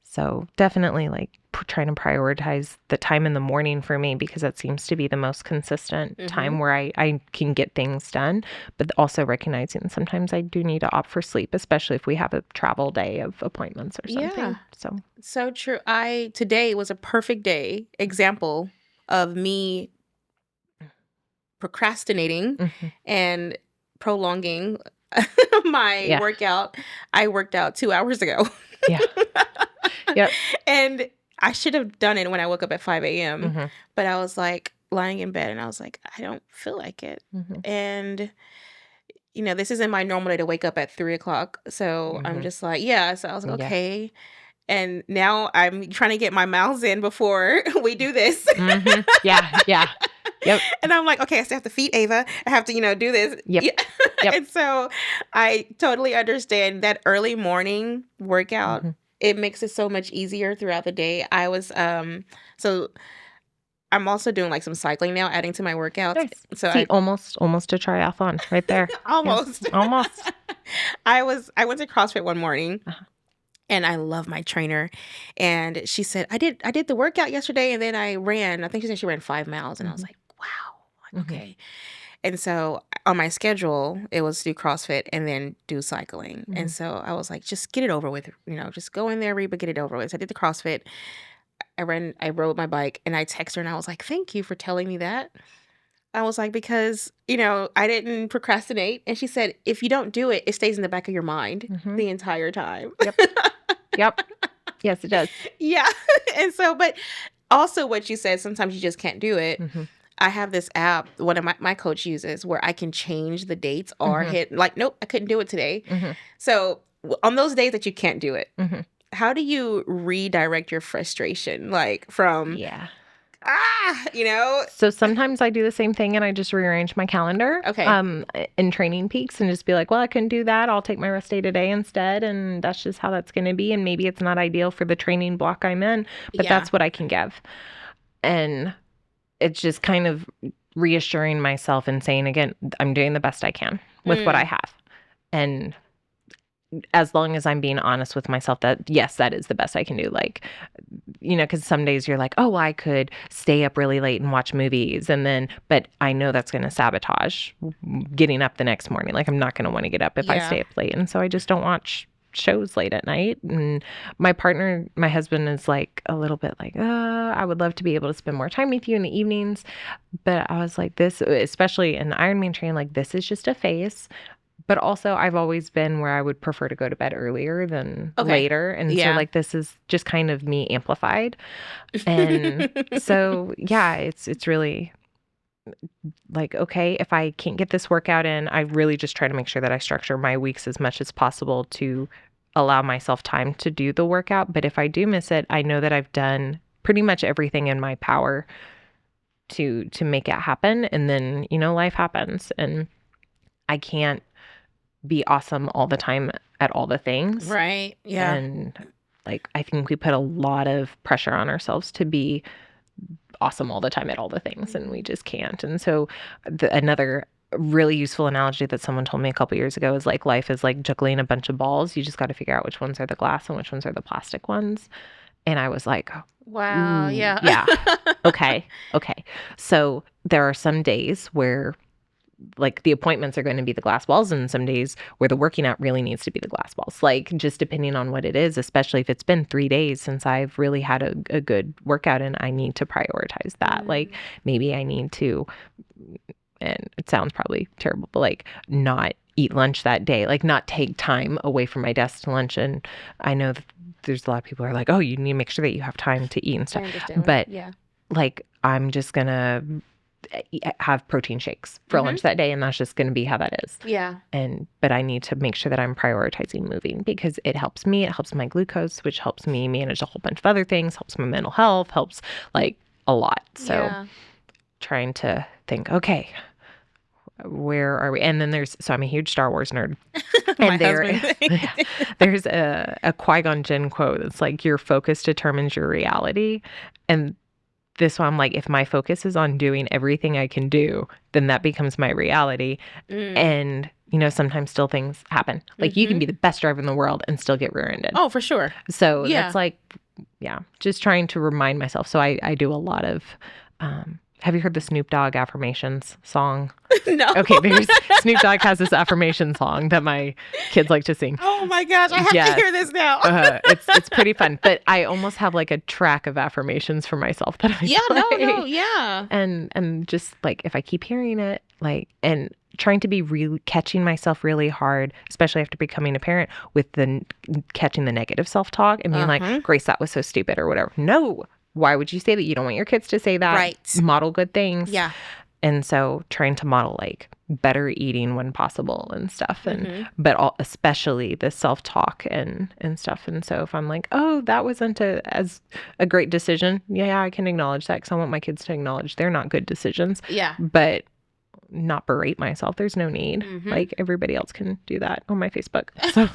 so definitely like trying to prioritize the time in the morning for me, because that seems to be the most consistent time where I can get things done, but also recognizing sometimes I do need to opt for sleep, especially if we have a travel day of appointments or something. So true. Today was a perfect example of me procrastinating and prolonging my workout. I worked out 2 hours ago. Yep. And I should have done it when I woke up at 5 a.m. But I was like lying in bed and I was like, I don't feel like it. And, this isn't my normal day to wake up at 3 o'clock. So I'm just like, So I was like, okay. And now I'm trying to get my miles in before we do this. Yep. And I'm like, okay, I still have to feed Ava. I have to, do this. Yep. And so I totally understand that early morning workout. It makes it so much easier throughout the day. I was, so I'm also doing like some cycling now, adding to my workouts. Nice. So see, almost a triathlon right there. Almost. Yes, almost. I went to CrossFit one morning. And I love my trainer. And she said, I did the workout yesterday, and then I ran. I think she said she ran 5 miles. And I was like, wow. Okay. And so on my schedule, it was do CrossFit and then do cycling. And so I was like, just get it over with, just go in there, but get it over with. So I did the CrossFit. I rode my bike, and I texted her and I was like, thank you for telling me that. I was like, because, I didn't procrastinate. And she said, if you don't do it, it stays in the back of your mind the entire time. Yep. Yes, it does. Yeah. And so, but also what you said, sometimes you just can't do it. I have this app one of my coach uses where I can change the dates or Mhm. hit like, nope, I couldn't do it today. Mhm. So on those days that you can't do it, Mhm. how do you redirect your frustration? Like from, Yeah. you know? So sometimes I do the same thing and I just rearrange my calendar Okay. in training peaks and just be like, well, I couldn't do that. I'll take my rest day today instead. And that's just how that's going to be. And maybe it's not ideal for the training block I'm in, but Yeah. that's what I can give. And it's just kind of reassuring myself and saying, again, I'm doing the best I can with what I have. And as long as I'm being honest with myself that, yes, that is the best I can do. Like, you know, because some days you're like, oh, well, I could stay up really late and watch movies. And then, but I know that's going to sabotage getting up the next morning. Like, I'm not going to want to get up if I stay up late. And so I just don't watch shows late at night. And my partner, my husband, is like a little bit like, I would love to be able to spend more time with you in the evenings. But I was like, this, especially in Ironman training, like, this is just a phase. But also, I've always been where I would prefer to go to bed earlier than later. And so, like, this is just kind of me amplified. And so, yeah, it's really like, okay, if I can't get this workout in, I really just try to make sure that I structure my weeks as much as possible to allow myself time to do the workout. But if I do miss it, I know that I've done pretty much everything in my power to make it happen. And then, you know, life happens and I can't be awesome all the time at all the things. Right. Yeah. And like, I think we put a lot of pressure on ourselves to be awesome all the time at all the things, and we just can't. And so another really useful analogy that someone told me a couple years ago is like, life is like juggling a bunch of balls. You just got to figure out which ones are the glass and which ones are the plastic ones. And I was like, wow. Yeah. Yeah. Okay. So there are some days where like the appointments are going to be the glass balls and some days where the working out really needs to be the glass balls, like just depending on what it is, especially if it's been 3 days since I've really had a good workout and I need to prioritize that. Like maybe I need to, and it sounds probably terrible, but like not eat lunch that day, like not take time away from my desk to lunch. And I know that there's a lot of people who are like, oh, you need to make sure that you have time to eat and stuff. But like, I'm just going to have protein shakes for lunch that day, and that's just going to be how that is. Yeah. But I need to make sure that I'm prioritizing moving because it helps me. It helps my glucose, which helps me manage a whole bunch of other things, helps my mental health, helps like a lot. So trying to think, okay, where are we? And then so I'm a huge Star Wars nerd. And there's a Qui-Gon Jinn quote. It's like, your focus determines your reality. And this one, I'm like, if my focus is on doing everything I can do, then that becomes my reality. And, you know, sometimes still things happen. Like you can be the best driver in the world and still get rear-ended. Oh, for sure. So that's like, just trying to remind myself. So I do a lot of, have you heard the Snoop Dogg affirmations song? No. Okay, Snoop Dogg has this affirmation song that my kids like to sing. Oh my gosh, I have to hear this now. It's pretty fun, but I almost have like a track of affirmations for myself that I play. And just like if I keep hearing it, like, and trying to be really catching myself really hard, especially after becoming a parent, with catching the negative self-talk and being like, Grace, that was so stupid or whatever. No. Why would you say that? You don't want your kids to say that. Right. Model good things. Yeah. And so trying to model like better eating when possible and stuff. And but especially the self-talk and stuff. And so if I'm like, oh, that wasn't as a great decision. Yeah, I can acknowledge that because I want my kids to acknowledge they're not good decisions. Yeah. But not berate myself. There's no need. Like everybody else can do that on my Facebook. So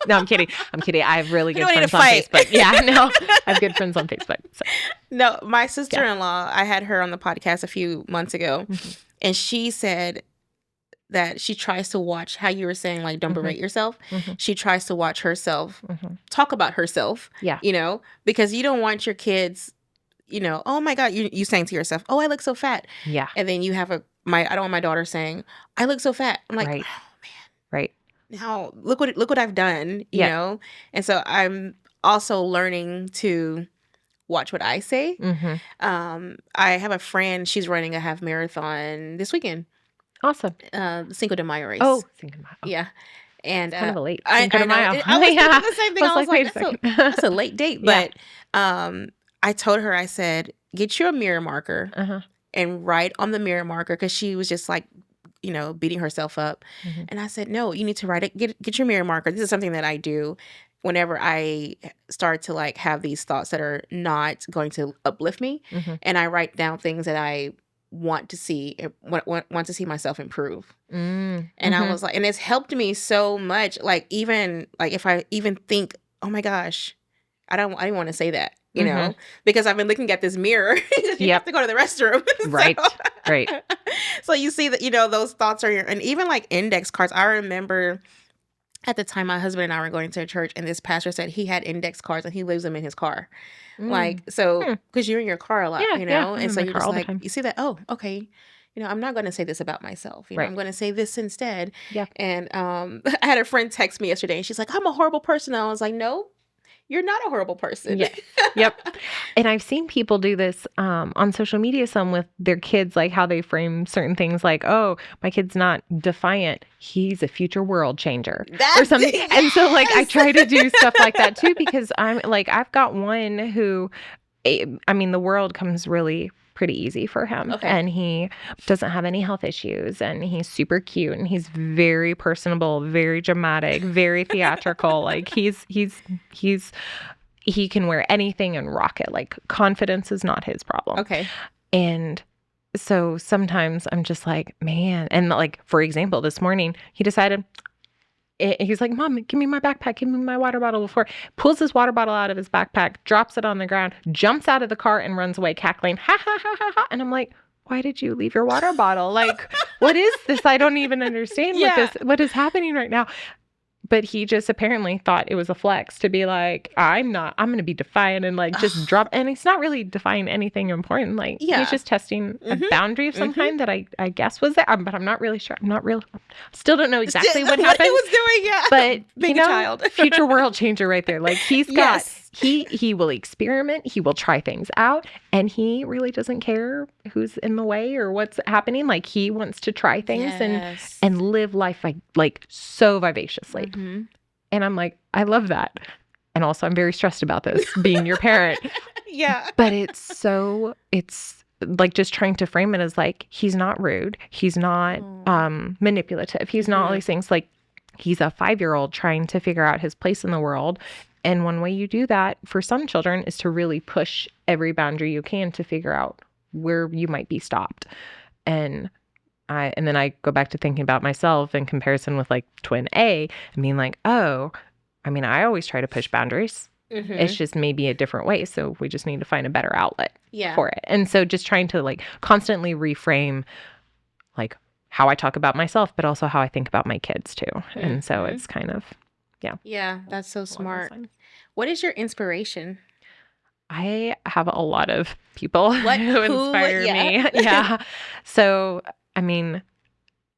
no, I'm kidding. I have really good friends on Facebook. Yeah, no, I have good friends on Facebook. So. No, my sister-in-law, I had her on the podcast a few months ago, and she said that she tries to watch, how you were saying, like, don't berate yourself. She tries to watch herself talk about herself, you know, because you don't want your kids, you know, oh my God, you saying to yourself, oh, I look so fat. Yeah. And then you have I don't want my daughter saying, I look so fat. I'm like, oh man. Right. Now look what I've done, you know? And so I'm also learning to watch what I say. I have a friend, she's running a half marathon this weekend. Awesome. Cinco de Mayo race. Oh, Cinco de Mayo. Oh. Yeah. And kind of a late Cinco de Mayo. I was thinking the same thing. I was like, that's a late date. But I told her, I said, get you a mirror marker and write on the mirror marker, because she was just like, beating herself up. Mm-hmm. And I said, no, you need to write it. Get your mirror marker. This is something that I do whenever I start to like have these thoughts that are not going to uplift me. Mm-hmm. And I write down things that I want to see myself improve. Mm-hmm. And I was like, and it's helped me so much. Like, even like if I even think, oh my gosh, I didn't want to say that, because I've been looking at this mirror. You have to go to the restroom. Right. Right. So you see that, those thoughts are and even like index cards. I remember at the time my husband and I were going to a church, and this pastor said he had index cards and he leaves them in his car. Like, so, because you're in your car a lot, and so you're just like, you see that, oh, okay, I'm not going to say this about myself. Right. I'm going to say this instead. Yeah. And I had a friend text me yesterday, and she's like, I'm a horrible person. And I was like, no, you're not a horrible person. Yeah. Yep. And I've seen people do this on social media, some with their kids, like how they frame certain things like, oh, my kid's not defiant. He's a future world changer or something. Yes! And so like I try to do stuff like that too, because I'm like, I've got one who, I mean, the world comes really pretty easy for him. Okay. And he doesn't have any health issues, and he's super cute, and he's very personable, very dramatic, very theatrical. Like he can wear anything and rock it. Like, confidence is not his problem. Okay. And so sometimes I'm just like, man. And like, for example, this morning he decided, he's like, Mom, give me my backpack, give me my water bottle, pulls his water bottle out of his backpack, drops it on the ground, jumps out of the car and runs away cackling, ha, ha, ha, ha, ha. And I'm like, why did you leave your water bottle? Like, what is this? I don't even understand what is happening right now. But he just apparently thought it was a flex to be like, I'm going to be defiant and like just drop. And he's not really defying anything important. Like, he's just testing a boundary of some kind that I guess was there. But I'm not really sure. Still don't know exactly what happened. He was doing, yeah. But, being a child. Future world changer right there. Like, he's got, he will experiment. He will try things out. And he really doesn't care who's in the way or what's happening. Like, he wants to try things and live life like so vivaciously. Mm-hmm. And I'm like, I love that. And also, I'm very stressed about this, being your parent. Yeah. But it's like just trying to frame it as like, he's not rude. He's not manipulative. He's not all these things. Like, he's a 5-year-old trying to figure out his place in the world. And one way you do that for some children is to really push every boundary you can to figure out where you might be stopped. And then I go back to thinking about myself in comparison with like twin A. I mean, like, I always try to push boundaries. Mm-hmm. It's just maybe a different way. So we just need to find a better outlet for it. And so just trying to like constantly reframe like how I talk about myself, but also how I think about my kids too. Mm-hmm. And so it's kind of, Yeah, that's so smart. What is your inspiration? I have a lot of people who inspire me. Yeah. So, I mean,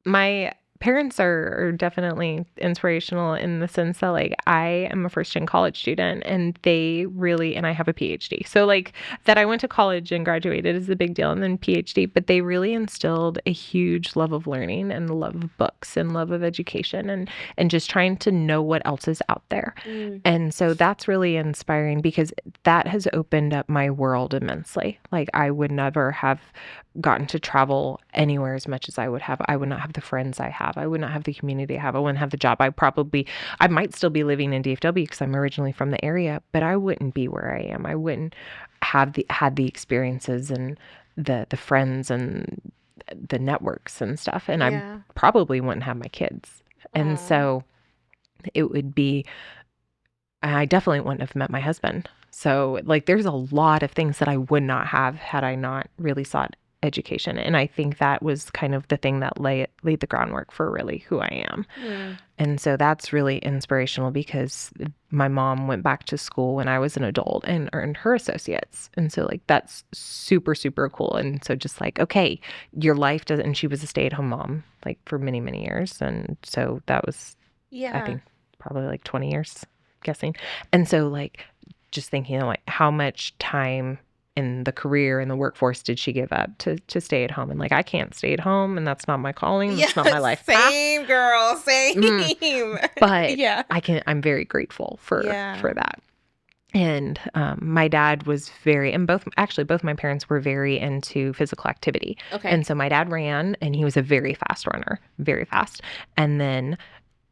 my parents are definitely inspirational in the sense that like I am a first-gen college student, and I have a PhD. So like that I went to college and graduated is a big deal, and then PhD, but they really instilled a huge love of learning and love of books and love of education and just trying to know what else is out there. And so that's really inspiring because that has opened up my world immensely. Like, I would never have gotten to travel anywhere as much as I would have. I would not have the friends I have. I would not have the community I have. I wouldn't have the job. I might still be living in DFW because I'm originally from the area, but I wouldn't be where I am. I wouldn't have had the experiences and the friends and the networks and stuff. And I probably wouldn't have my kids. And so it would be, I definitely wouldn't have met my husband. So like, there's a lot of things that I would not have had I not really sought education. And I think that was kind of the thing that laid the groundwork for really who I am. And so that's really inspirational because my mom went back to school when I was an adult and earned her associates. And so like, that's super, super cool. And so just like, okay, your life doesn't, and she was a stay-at-home mom like for many, many years. And so that was, I think probably like 20 years, guessing. And so like, just thinking like how much time in the career and the workforce did she give up to stay at home? And like, I can't stay at home, and that's not my calling. That's not my life. Same, girl, same. But I'm very grateful for that. And my dad was and both my parents were very into physical activity. Okay. And so my dad ran, and he was a very fast runner, very fast. And then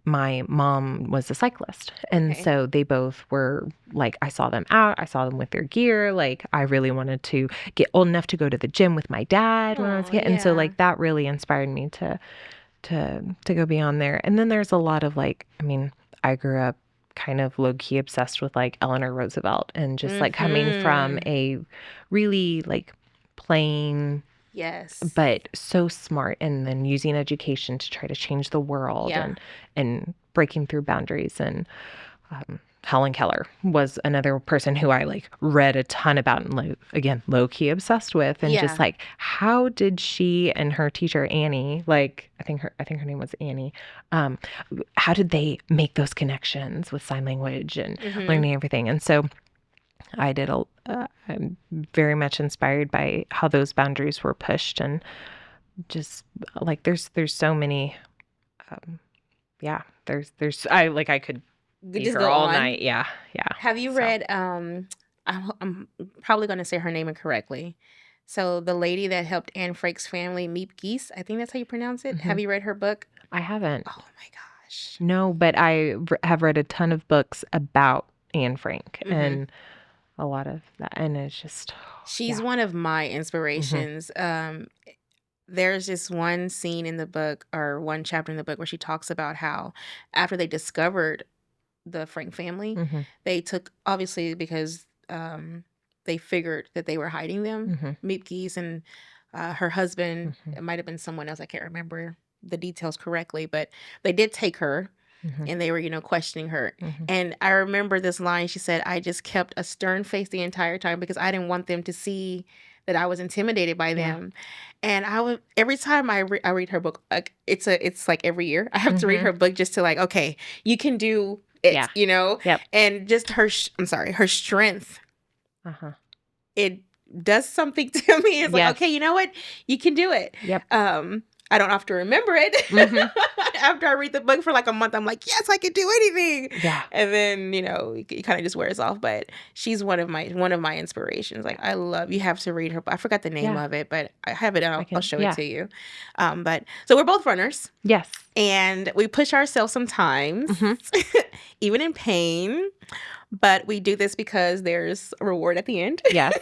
my mom was a cyclist. And Okay. so they both were like, I saw them out, I saw them with their gear. Like, I really wanted to get old enough to go to the gym with my dad when I was a Oh, kid. And so yeah. like that really inspired me to go beyond there. And then there's a lot of like, I mean, I grew up kind of low key obsessed with like Eleanor Roosevelt, and just like coming from a really like plain Yes. but so smart, and then using education to try to change the world. Yeah. And breaking through boundaries. And Helen Keller was another person who I like read a ton about, and again, low key obsessed with. And Yeah. just like, how did she and her teacher Annie, like I think her name was Annie, how did they make those connections with sign language and learning everything? And so I did I'm very much inspired by how those boundaries were pushed. And just like there's so many there's I could be Just here go all on. night. Yeah. Have you read I'm probably going to say her name incorrectly. So the lady that helped Anne Frank's family meet geese, I think that's how you pronounce it. Have you read her book? I haven't. Oh my gosh. No, but I have read a ton of books about Anne Frank and a lot of that, and it's just She's one of my inspirations. There's this one scene in the book, or one chapter in the book, where she talks about how after they discovered the Frank family, they took, obviously because they figured that they were hiding them, meat geese, and her husband, it might have been someone else, I can't remember the details correctly, but they did take her. And they were, questioning her. And I remember this line. She said, I just kept a stern face the entire time because I didn't want them to see that I was intimidated by them. And every time I read her book, like it's like every year I have to read her book just to like, okay, you can do it, Yep. And just her strength. It does something to me. It's like, okay, you know what? You can do it. Yep. I don't have to remember it. After I read the book for like a month, I'm like, yes, I can do anything. Yeah. And then, it kind of just wears off. But she's one of my inspirations. Like, you have to read her. I forgot the name of it, but I have it. I'll show it to you. But so we're both runners. Yes. And we push ourselves sometimes, even in pain. But we do this because there's a reward at the end. Yes.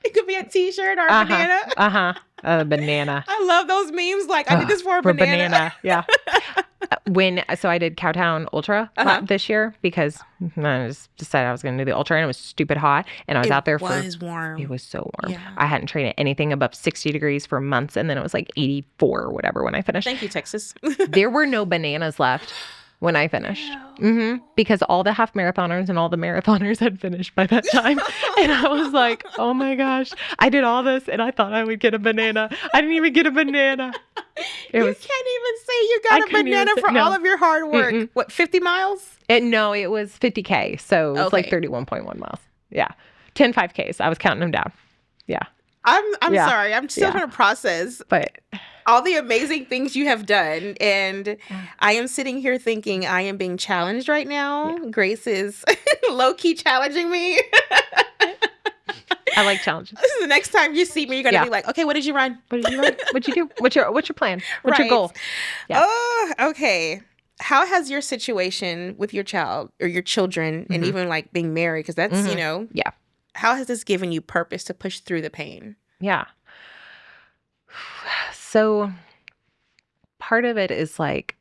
It could be a t-shirt or a banana. A banana. I love those memes. Like, I did this for a banana. Yeah. So I did Cowtown Ultra this year because I just decided I was going to do the Ultra, and it was stupid hot. And I was out there It was warm. It was so warm. Yeah. I hadn't trained at anything above 60 degrees for months. And then it was like 84 or whatever when I finished. Thank you, Texas. There were no bananas left when I finished. Because all the half marathoners and all the marathoners had finished by that time. And I was like, oh my gosh, I did all this and I thought I would get a banana. I didn't even get a banana. You can't even say you got a banana for all of your hard work. What, 50 miles? No, it was 50K. So it's like 31.1 miles. Yeah. 10 5Ks. I was counting them down. Yeah. I'm sorry. I'm still trying to process all the amazing things you have done. And I am sitting here thinking I am being challenged right now. Yeah. Grace is low-key challenging me. I like challenges. The next time you see me, you're going to be like, okay, what did you run? What did you run? What'd you do? What's your plan? What's your goal? Yeah. Oh, okay. How has your situation with your child or your children and even like being married, because that's, yeah. How has this given you purpose to push through the pain? Yeah. So part of it is like,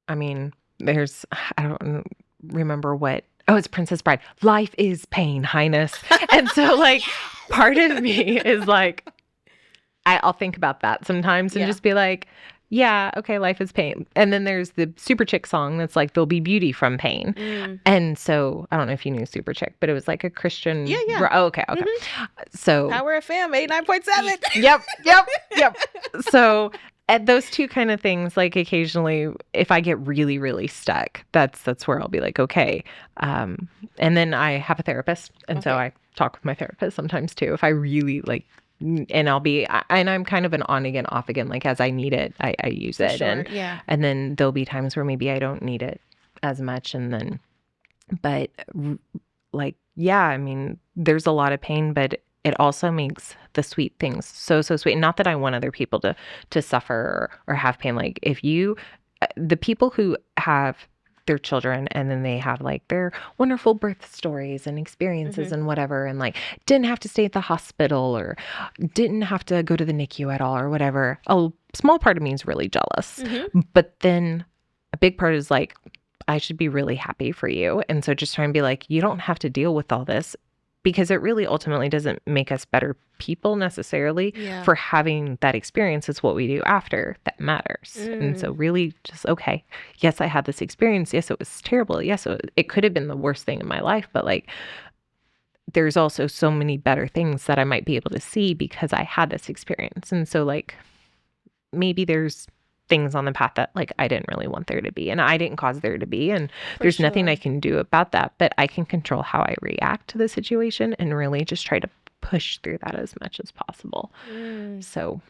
I don't remember what. Oh, it's Princess Bride. Life is pain, Highness. And so like part of me is like, I'll think about that sometimes and just be like, yeah, okay, life is pain. And then there's the Super Chick song that's like, there'll be beauty from pain. And so I don't know if you knew Super Chick, but it was like a Christian. Yeah. Oh, okay. So Power FM 89.7. Yep. So at those two kind of things, like occasionally if I get really, really stuck, that's where I'll be like, okay. And then I have a therapist. And so I talk with my therapist sometimes too. If I really like, and I'm kind of an on again, off again, like as I need it, I use it. Sure, and then there'll be times where maybe I don't need it as much. And then, but like yeah, I mean, there's a lot of pain, but it also makes the sweet things so, so sweet. Not that I want other people to suffer or have pain. Like if you, the people who have their children and then they have like their wonderful birth stories and experiences and whatever, and like didn't have to stay at the hospital or didn't have to go to the NICU at all or whatever. A small part of me is really jealous. But then a big part is like, I should be really happy for you. And so just try and be like, you don't have to deal with all this, because it really ultimately doesn't make us better people necessarily for having that experience. It's what we do after that matters. And so really just, okay, yes, I had this experience. Yes, it was terrible. Yes, it could have been the worst thing in my life, but like, there's also so many better things that I might be able to see because I had this experience. And so like, maybe there's things on the path that like I didn't really want there to be and I didn't cause there to be, and there's nothing I can do about that, but I can control how I react to the situation and really just try to push through that as much as possible. So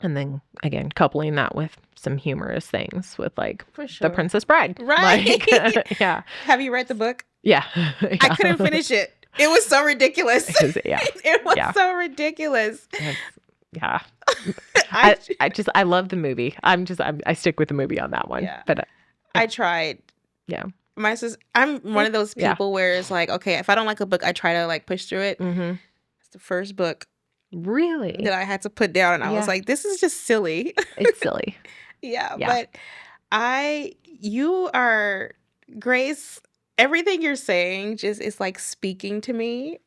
and then again coupling that with some humorous things with like The Princess Bride, right? Like, yeah. Have you read the book? Yeah. I couldn't finish it. It was so ridiculous. It was so ridiculous. Yeah. I love the movie. I stick with the movie on that one. Yeah. But I tried. Yeah. My sister, I'm one of those people where it's like, okay, if I don't like a book, I try to like push through it. It's the first book really that I had to put down, and I was like, this is just silly. It's silly. But you are, Grace, everything you're saying just is like speaking to me.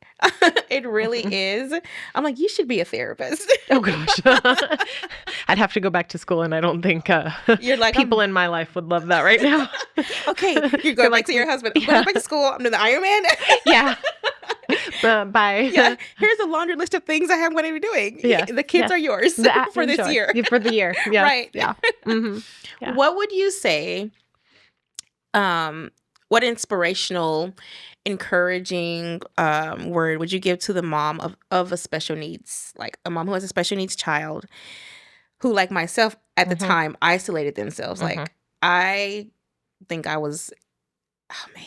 It really is. I'm like, you should be a therapist. Oh gosh. I'd have to go back to school, and I don't think you're like, people in my life would love that right now. Okay, you're going back to your husband. I'm going back to school. I'm doing the Iron Man. Yeah. Bye. Yeah. Here's a laundry list of things I am going to be doing. Yeah. The kids are yours for this year. For the year. Yeah. Right. Yeah. Yeah. What would you say? What inspirational, encouraging word would you give to the mom of a special needs, like a mom who has a special needs child, who, like myself at the time, isolated themselves? Like, I think I was, oh man,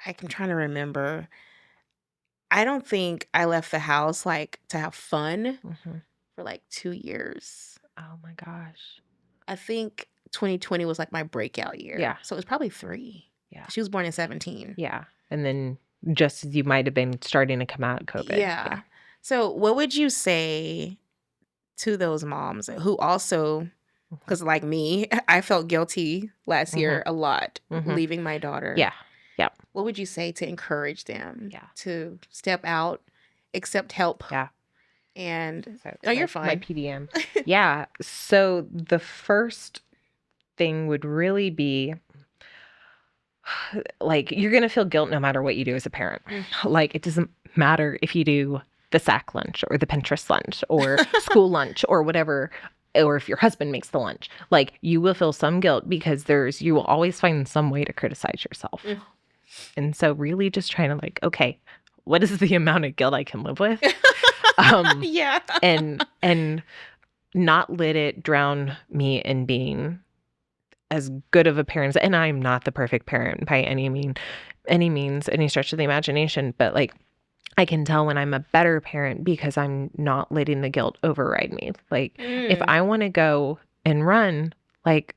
I'm trying to remember. I don't think I left the house like to have fun for like 2 years. Oh my gosh. I think 2020 was like my breakout year. Yeah. So it was probably 3. Yeah. She was born in 2017. Yeah. And then just as you might have been starting to come out of COVID. Yeah. So what would you say to those moms who also, because like me, I felt guilty last year a lot leaving my daughter. Yeah. Yeah. What would you say to encourage them to step out, accept help? Yeah. And you're fine. My PDM. Yeah. So the first thing would really be like, you're going to feel guilt no matter what you do as a parent. Like, it doesn't matter if you do the sack lunch or the Pinterest lunch or school lunch or whatever, or if your husband makes the lunch. Like, you will feel some guilt because you will always find some way to criticize yourself. And so really just trying to like, okay, what is the amount of guilt I can live with? And not let it drown me in being as good of a parent. And I'm not the perfect parent by any means, any stretch of the imagination. But like, I can tell when I'm a better parent because I'm not letting the guilt override me. Like, if I want to go and run, like,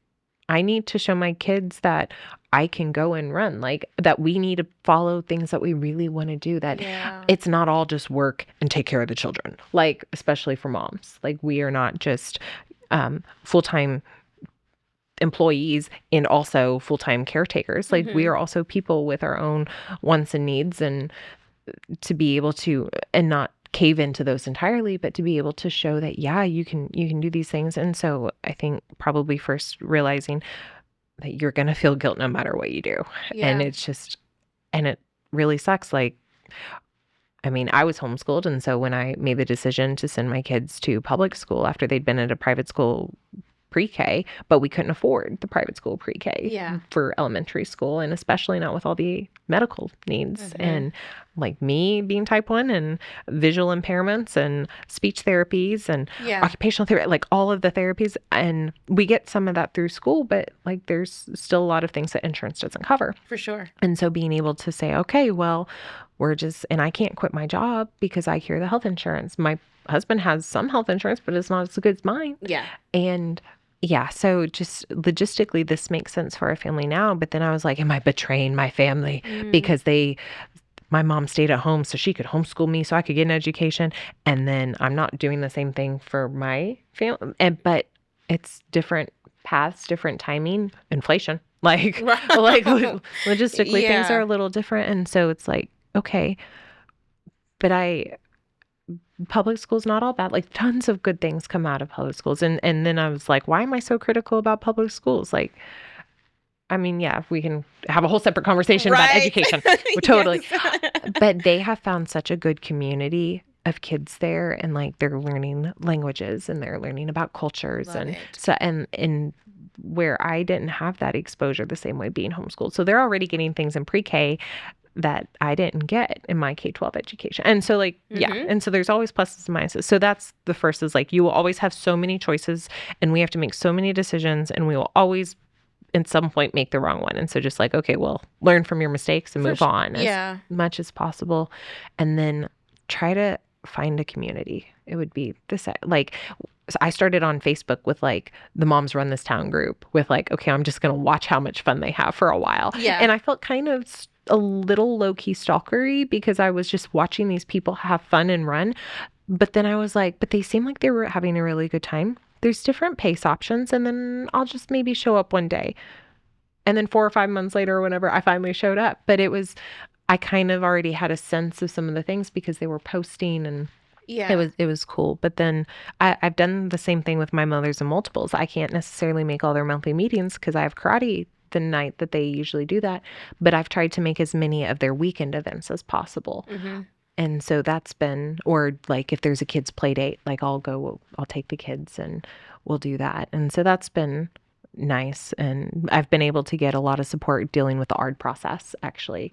I need to show my kids that I can go and run, like that we need to follow things that we really want to do, that it's not all just work and take care of the children, like, especially for moms. Like, we are not just full-time employees and also full-time caretakers. Like, we are also people with our own wants and needs, and to be able to, and not cave into those entirely, but to be able to show that, yeah, you can do these things. And so I think probably first realizing that you're going to feel guilt no matter what you do. And it's just, and it really sucks. Like, I mean, I was homeschooled. And so when I made the decision to send my kids to public school after they'd been at a private school pre-K, but we couldn't afford the private school pre-K for elementary school, and especially not with all the medical needs. And like me being type 1 and visual impairments and speech therapies and occupational therapy, like all of the therapies. And we get some of that through school, but like there's still a lot of things that insurance doesn't cover. For sure. And so being able to say, okay, well, and I can't quit my job because I hear the health insurance. My husband has some health insurance, but it's not as good as mine. Yeah. And yeah, so just logistically, this makes sense for our family now. But then I was like, am I betraying my family because my mom stayed at home so she could homeschool me so I could get an education. And then I'm not doing the same thing for my family. But it's different paths, different timing, inflation. Like logistically, things are a little different. And so it's like, okay, but public school's not all bad. Like tons of good things come out of public schools. And then I was like, why am I so critical about public schools? Like, I mean, yeah, we can have a whole separate conversation about education. Totally. But they have found such a good community of kids there, and like they're learning languages and they're learning about cultures. So where I didn't have that exposure the same way being homeschooled. So they're already getting things in pre-K that I didn't get in my K-12 education. And so like, and so there's always pluses and minuses. So that's the first is like, you will always have so many choices and we have to make so many decisions and we will always at some point make the wrong one. And so just like, okay, well, learn from your mistakes and move on as much as possible. And then try to find a community. It would be this, like, so I started on Facebook with like the Moms Run This Town group with like, okay, I'm just going to watch how much fun they have for a while. Yeah. And I felt kind of a little low-key stalkery because I was just watching these people have fun and run. But then I was like, but they seem like they were having a really good time. There's different pace options. And then I'll just maybe show up one day. And then 4 or 5 months later or whenever, I finally showed up. But I kind of already had a sense of some of the things because they were posting and it was cool. But then I've done the same thing with my mothers and multiples. I can't necessarily make all their monthly meetings because I have karate the night that they usually do that. But I've tried to make as many of their weekend events as possible. And so that's been, or like if there's a kids play date, like I'll take the kids and we'll do that. And so that's been nice. And I've been able to get a lot of support dealing with the ARD process actually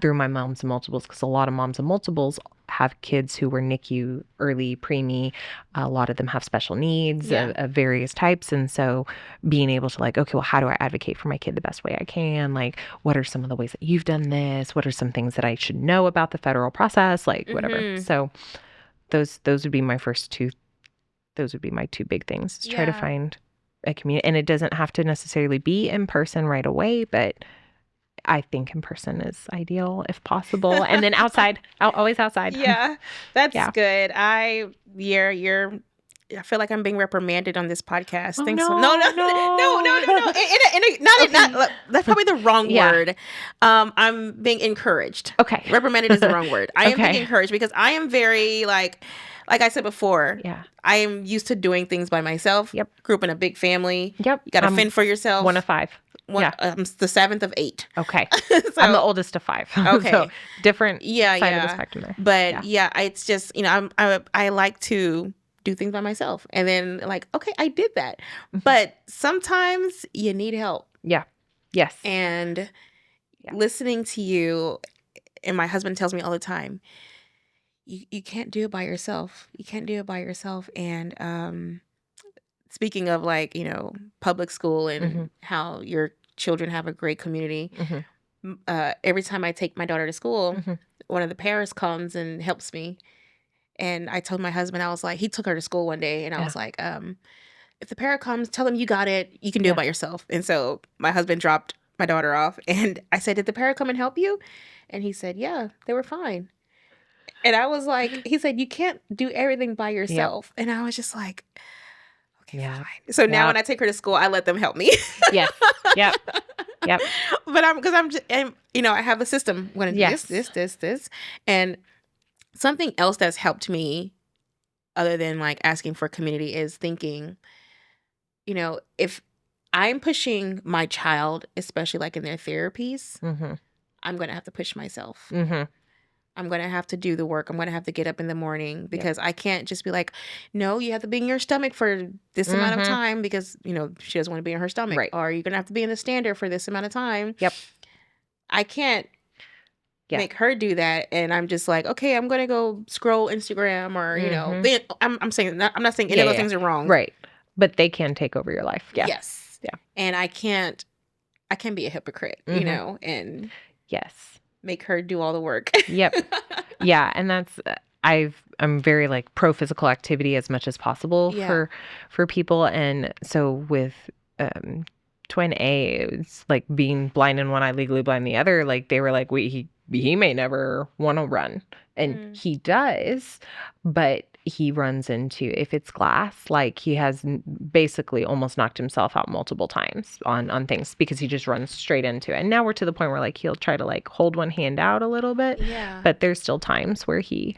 through my moms and multiples, because a lot of moms and multiples have kids who were NICU, early preemie. A lot of them have special needs of various types. And so being able to like, okay, well, how do I advocate for my kid the best way I can? Like, what are some of the ways that you've done this? What are some things that I should know about the federal process? Like whatever. So those would be my two big things. Try to find a community, and it doesn't have to necessarily be in person right away, but I think in person is ideal if possible. And then always outside. Yeah, that's good. I feel like I'm being reprimanded on this podcast. No. That's probably the wrong word. I'm being encouraged. Okay. Reprimanded is the wrong word. I am being encouraged because I am very like I said before, I am used to doing things by myself. Yep. Grew up in a big family. Yep. You got to fend for yourself. One of 5. I'm the 7th of 8. Okay. So, I'm the oldest of 5. Okay. So different side of the spectrum there. But it's just, I like to do things by myself. And then like, okay, I did that. But sometimes you need help. Yeah. Yes. And listening to you, and my husband tells me all the time, you can't do it by yourself. You can't do it by yourself. And speaking of like, public school and how your children have a great community, every time I take my daughter to school, one of the parents comes and helps me. And I told my husband, I was like, he took her to school one day and I was like, if the parent comes, tell them you got it. You can do it by yourself. And so my husband dropped my daughter off and I said, did the parent come and help you? And he said, yeah, they were fine. And I was like, he said, you can't do everything by yourself. Yep. And I was just like, okay, fine. So now when I take her to school, I let them help me. Yes. Yep. Yep. But I have a system when it's this. And something else that's helped me other than like asking for community is thinking, if I'm pushing my child, especially like in their therapies, I'm going to have to push myself. I'm going to have to do the work. I'm going to have to get up in the morning because I can't just be like, no, you have to be in your stomach for this amount of time because, she doesn't want to be in her stomach. Right. Or you're going to have to be in the stander for this amount of time. Yep. I can't Yeah. make her do that, and I'm just like, okay, I'm gonna go scroll Instagram or I'm saying I'm not saying any of those things are wrong, right? But they can take over your life. Yeah. Yes. Yeah. And I can't be a hypocrite, and yes, make her do all the work. Yep. Yeah, and that's I'm very like pro physical activity as much as possible for people, and so with twin A, it's like being blind in one eye, legally blind in the other. Like they were like, he may never want to run, and he does, but he runs into, if it's glass, like he has basically almost knocked himself out multiple times on things because he just runs straight into it. And now we're to the point where like he'll try to like hold one hand out a little bit, but there's still times where he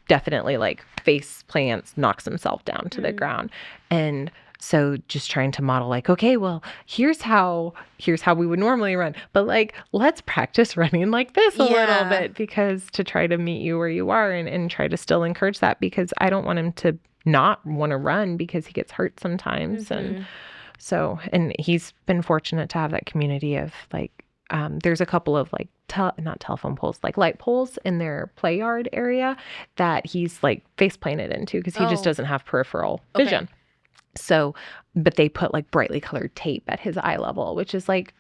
definitely like face plants, knocks himself down to the ground. And so just trying to model like, okay, well, here's how we would normally run, but like, let's practice running like this a little bit, because to try to meet you where you are and try to still encourage that, because I don't want him to not want to run because he gets hurt sometimes. And so, and he's been fortunate to have that community of like, there's a couple of like, not telephone poles, like light poles in their play yard area that he's like face planted into because he just doesn't have peripheral vision. So, but they put like brightly colored tape at his eye level, which is like,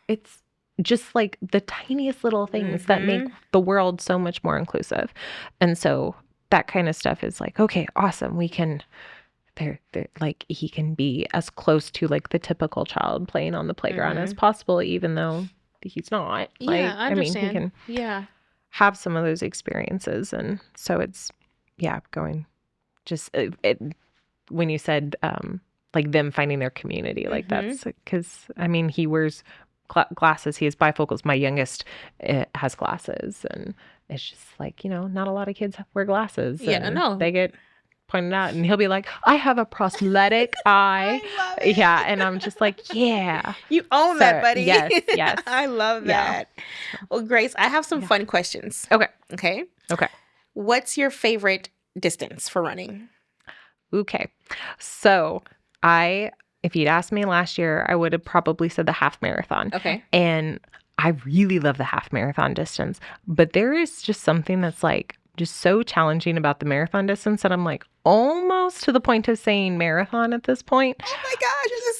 it's just like the tiniest little things that make the world so much more inclusive. And so that kind of stuff is like, okay, awesome. We can, they're like, he can be as close to like the typical child playing on the playground as possible, even though he's not. Like, I understand. I mean, he can have some of those experiences. And so it's, going just, when you said like them finding their community, like that's because I mean he wears glasses, he has bifocals. My youngest has glasses, and it's just like, not a lot of kids wear glasses. They get pointed out, and he'll be like, I have a prosthetic eye. I love it. And I'm just like, yeah, you own that, buddy. Yes. I love that. Well, Grace, I have some fun questions. Okay. What's your favorite distance for running? Okay. So if you'd asked me last year, I would have probably said the half marathon. Okay. And I really love the half marathon distance, but there is just something that's like just so challenging about the marathon distance that I'm like almost to the point of saying marathon at this point. Oh my gosh, you're the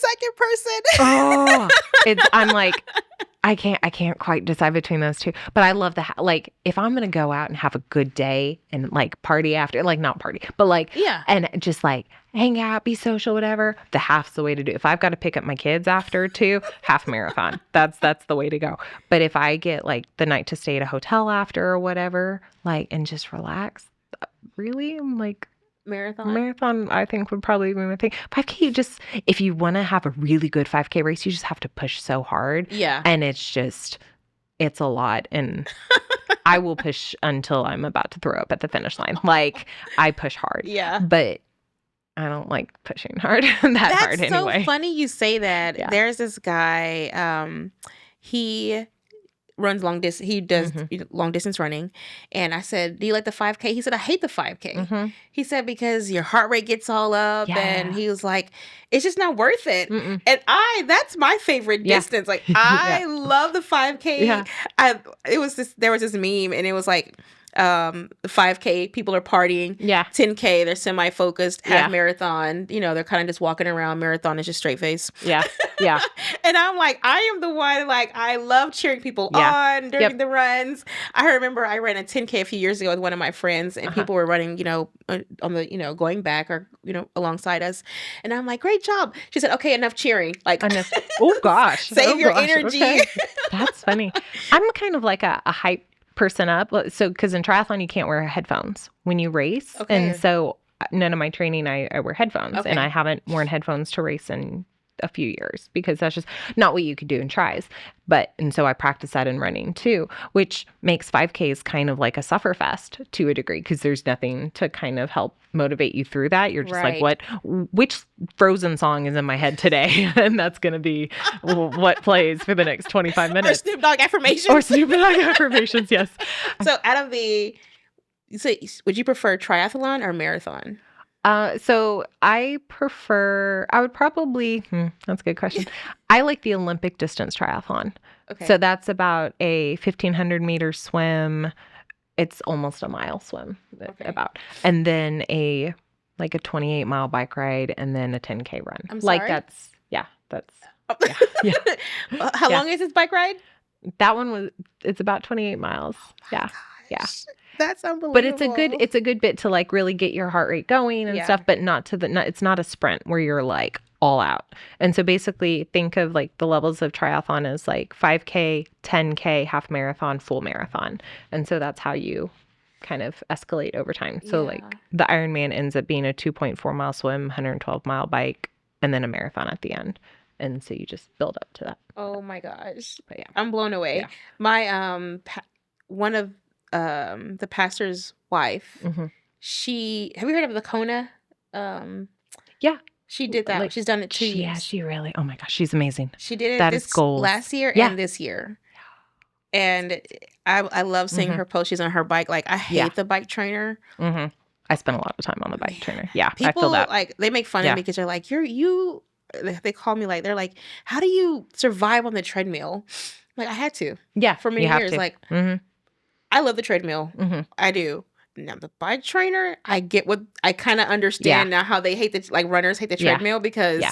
second person. I'm like, I can't quite decide between those two, but I love like, if I'm going to go out and have a good day and like party after, like not party, but like, and just like hang out, be social, whatever, the half's the way to do it. If I've got to pick up my kids after too, half marathon, that's the way to go. But if I get like the night to stay at a hotel after or whatever, like, and just relax, really, I'm like, Marathon, I think, would probably be my thing. 5K, if you want to have a really good 5K race, you just have to push so hard. Yeah. And it's a lot. And I will push until I'm about to throw up at the finish line. Like, I push hard. Yeah. But I don't like pushing hard hard anyway. That's so funny you say that. Yeah. There's this guy, he runs long distance. He does long distance running. And I said, do you like the 5K? He said, I hate the 5K. He said, because your heart rate gets all up. Yeah. And he was like, it's just not worth it. And that's my favorite distance. Like, I love the 5K. Yeah. There was this meme, and it was like, 5K, people are partying. Yeah. 10K, they're semi-focused. Half marathon, they're kind of just walking around. Marathon is just straight face. Yeah. Yeah. And I'm like, I am the one, like, I love cheering people on during the runs. I remember I ran a 10K a few years ago with one of my friends, and people were running, on the, going back or, alongside us. And I'm like, great job. She said, okay, enough cheering. Like, oh gosh. Save your energy. Okay. That's funny. I'm kind of like a hype person up. So, because in triathlon, you can't wear headphones when you race. Okay. And so none of my training, I wear headphones. Okay. And I haven't worn headphones to race in a few years because that's just not what you could do in tries. And so I practice that in running too, which makes 5Ks kind of like a suffer-fest to a degree, because there's nothing to kind of help motivate you through that. You're just like, which Frozen song is in my head today? And that's going to be what plays for the next 25 minutes. Or Snoop Dogg affirmations. Yes. So would you prefer triathlon or marathon? So I would probably, that's a good question. I like the Olympic distance triathlon. Okay. So that's about a 1,500-meter swim. It's almost a mile swim, about. And then like a 28-mile bike ride and then a 10K run. I'm Like sorry? that's, Oh. yeah. How Yeah. long is this bike ride? That one it's about 28 miles. Yeah. Yeah. That's unbelievable. But it's a good bit to like really get your heart rate going and Yeah. stuff, but it's not a sprint where you're like all out. And so basically think of like the levels of triathlon as like 5K, 10K, half marathon, full marathon. And so that's how you kind of escalate over time. So Yeah. like the Ironman ends up being a 2.4-mile swim, 112-mile bike, and then a marathon at the end. And so you just build up to that. Oh my gosh. But yeah. I'm blown away. Yeah. My one of the pastor's wife, Mhm. have you heard of the Kona? Yeah. She did that. Like, She's done it 2 years. Yeah, she really. Oh my gosh, she's amazing. She did it That is goals. last year Yeah. and this year. And I love seeing her post. She's on her bike. Like, I hate the bike trainer. Mm-hmm. I spent a lot of time on the bike trainer. Yeah, People, I feel that. like, they make fun of me because they're like, they call me like, they're like, how do you survive on the treadmill? Like, I had to. Yeah, For many you have years. to. Like, Mhm. I love the treadmill. Mhm. I do. Now the bike trainer, I kind of understand now how they hate runners hate the treadmill because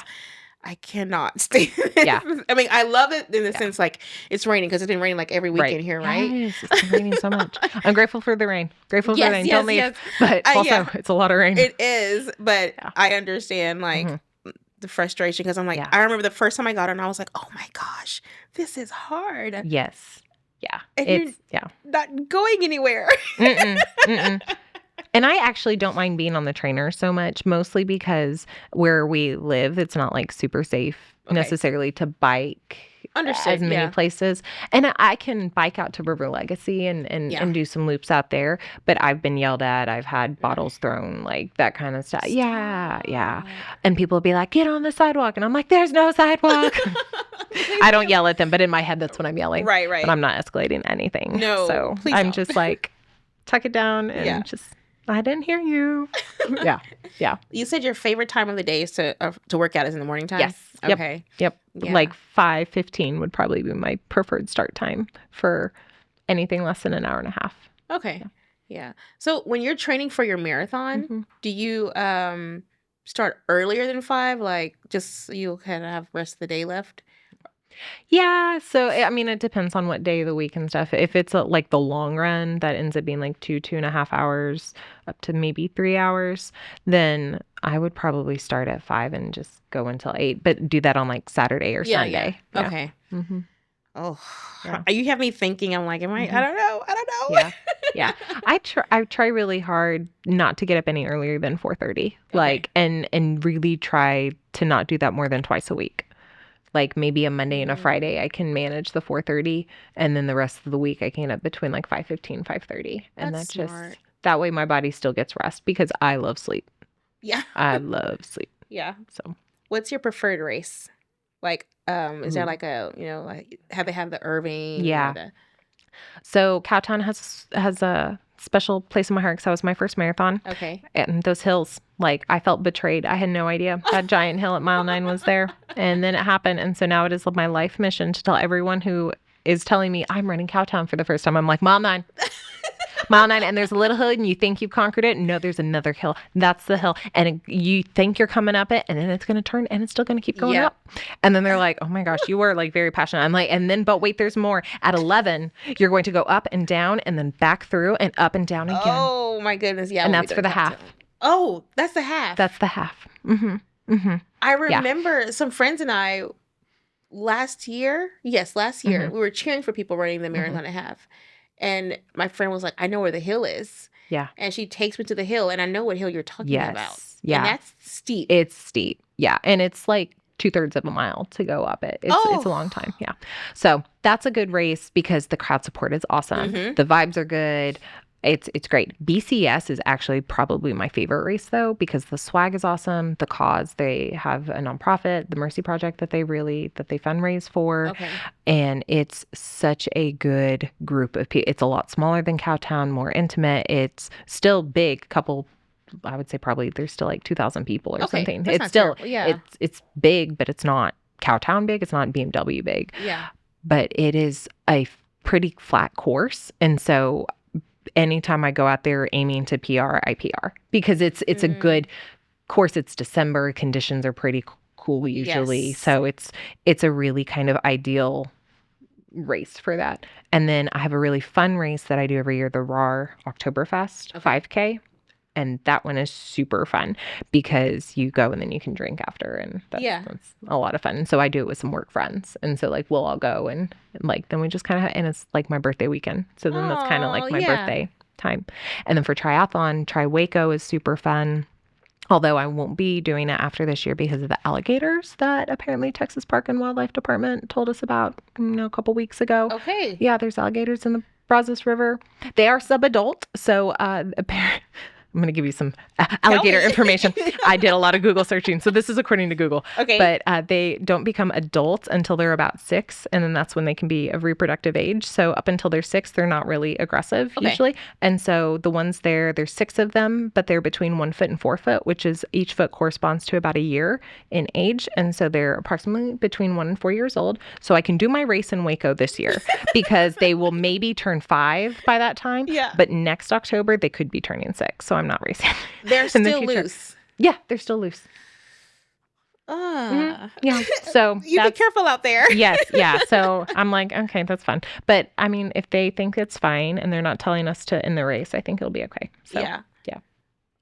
I cannot stay. Yeah. I mean, I love it in the sense like it's raining because it's been raining like every weekend here, right? Yes, it's been raining so much. I'm grateful for the rain. Grateful for the rain. Don't leave. Yes. But also, it's a lot of rain. It is, but I understand like the frustration because I'm like, I remember the first time I got on, I was like, oh my gosh, this is hard. Yes. Yeah. And you're not going anywhere. Mm-mm, mm-mm. And I actually don't mind being on the trainer so much, mostly because where we live, it's not like super safe necessarily to bike as many places. And I can bike out to River Legacy and do some loops out there, but I've been yelled at. I've had bottles thrown, like that kind of stuff. Yeah, yeah. And people will be like, get on the sidewalk. And I'm like, there's no sidewalk. I don't yell at them, but in my head, that's when I'm yelling. Right. But I'm not escalating anything. No, so please I'm don't. just like, tuck it down and just, I didn't hear you. Yeah. You said your favorite time of the day is to work out is in the morning time? Yes. Okay. Yep. Yeah. Like 5:15 would probably be my preferred start time for anything less than an hour and a half. Okay. Yeah. So when you're training for your marathon, do you start earlier than 5? Like just so you kind of have rest of the day left? Yeah. So, I mean, it depends on what day of the week and stuff. If it's like the long run that ends up being like 2.5 hours up to maybe 3 hours, then I would probably start at 5 and just go until 8, but do that on like Saturday or Sunday. Yeah. Okay. Mm-hmm. Oh, you have me thinking. I'm like, I don't know. Yeah. I try really hard not to get up any earlier than 4:30, like, and really try to not do that more than twice a week. Like maybe a Monday and a Friday, I can manage the 4:30, and then the rest of the week I can get up between like 5:15, 5:30, and that's smart. Just that way my body still gets rest because I love sleep. Yeah, I love sleep. Yeah. So, what's your preferred race? Like, is there like a like have they have the Irving? Yeah. So Cowtown has a special place in my heart because that was my first marathon. Okay. And those hills, like I felt betrayed. I had no idea that giant hill at mile 9 was there. And then it happened. And so now it is my life mission to tell everyone who is telling me I'm running Cowtown for the first time. I'm like, mile 9. Mile 9, and there's a little hill, and you think you've conquered it. No, there's another hill. That's the hill. And you think you're coming up it, and then it's going to turn, and it's still going to keep going up. And then they're like, oh my gosh, you were like very passionate. I'm like, but wait, there's more. At 11, you're going to go up and down, and then back through, and up and down again. Oh my goodness. Yeah. And that's for the half. Oh, that's the half. That's the half. Mm-hmm. Mm-hmm. I remember some friends and I last year, we were cheering for people running the marathon and half. And my friend was like, I know where the hill is. Yeah. And she takes me to the hill, and I know what hill you're talking about. Yeah. And that's steep. It's steep. Yeah. And it's like 2/3 of a mile to go up it. It's a long time. Yeah. So that's a good race because the crowd support is awesome. Mm-hmm. The vibes are good. It's great. BCS is actually probably my favorite race though, because the swag is awesome. The cause, they have a nonprofit, the Mercy Project that they fundraise for. Okay. And it's such a good group of people. It's a lot smaller than Cowtown, more intimate. It's still big, couple I would say probably there's still like 2,000 people or Okay, something. that's It's not still, terrible. Yeah. it's big, but it's not Cowtown big. It's not BMW big. Yeah. But it is a pretty flat course. And so anytime I go out there aiming to PR, I PR because it's a good course. It's December. Conditions are pretty cool usually. Yes. So it's a really kind of ideal race for that. And then I have a really fun race that I do every year, the RAR Oktoberfest 5K. And that one is super fun because you go and then you can drink after, and that's a lot of fun. And so I do it with some work friends, and so like we'll all go and like then we just kind of and it's like my birthday weekend, so then that's kind of like my birthday time. And then for triathlon, Tri Waco is super fun. Although I won't be doing it after this year because of the alligators that apparently Texas Park and Wildlife Department told us about a couple weeks ago. Okay. Yeah, there's alligators in the Brazos River. They are sub-adult, so I'm going to give you some alligator information. I did a lot of Google searching. So this is according to Google. Okay. But they don't become adults until they're about 6. And then that's when they can be of reproductive age. So up until they're 6, they're not really aggressive usually. And so the ones there's 6 of them, but they're between 1 foot and 4 foot, which is each foot corresponds to about a year in age. And so they're approximately between 1 and 4 years old. So I can do my race in Waco this year because they will maybe turn 5 by that time. Yeah. But next October, they could be turning 6. So I'm not racing. They're still loose. Yeah, they're still loose. Yeah. So you be careful out there. Yes. Yeah. So I'm like, okay, that's fun. But I mean, if they think it's fine and they're not telling us to end the race, I think it'll be okay. So yeah.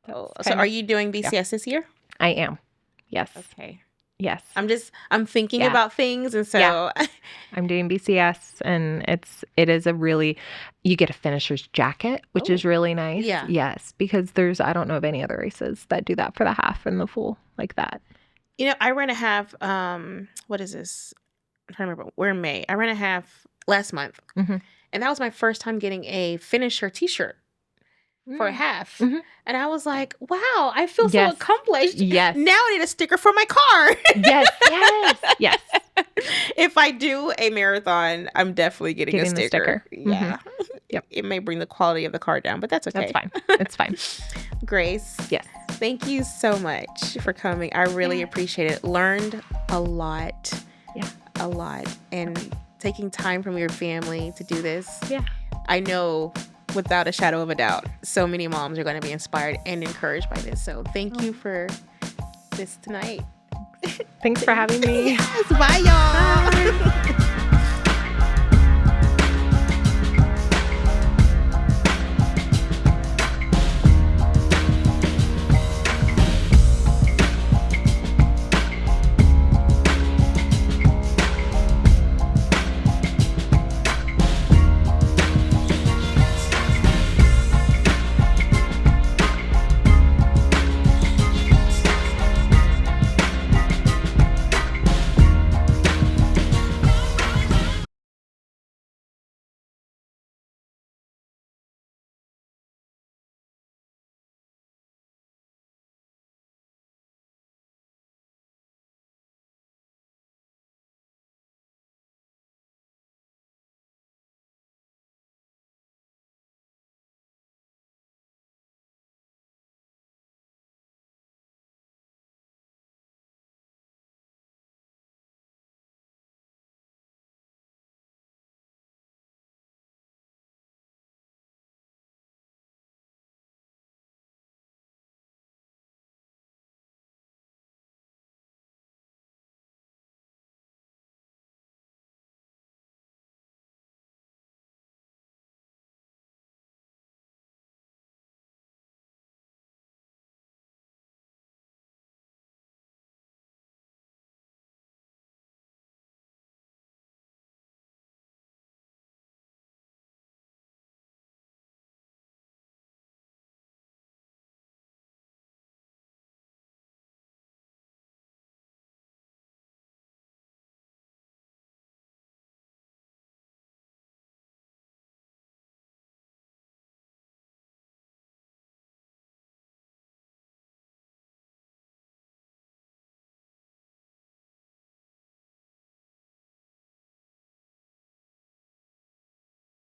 So are you doing BCS this year? I am. Yes. Okay. Yes. I'm thinking about things, and so I'm doing BCS, and it is a really, you get a finisher's jacket, which is really nice. Yeah. Yes, because I don't know of any other races that do that for the half and the full like that. You know, I ran a half, what is this? I'm trying to remember. We're in May. I ran a half last month, and that was my first time getting a finisher t-shirt for a half. And I was like, wow, I feel so accomplished. Yes. Now I need a sticker for my car. Yes. If I do a marathon, I'm definitely getting a sticker. Yeah. Yep. It may bring the quality of the car down, but that's okay. That's fine. It's fine. Grace. Yes. Thank you so much for coming. I really appreciate it. Learned a lot. Yeah. A lot. And taking time from your family to do this. Yeah. I know without a shadow of a doubt, so many moms are going to be inspired and encouraged by this. So thank you for this tonight. Thanks for having me. Yes. Bye, y'all. Bye.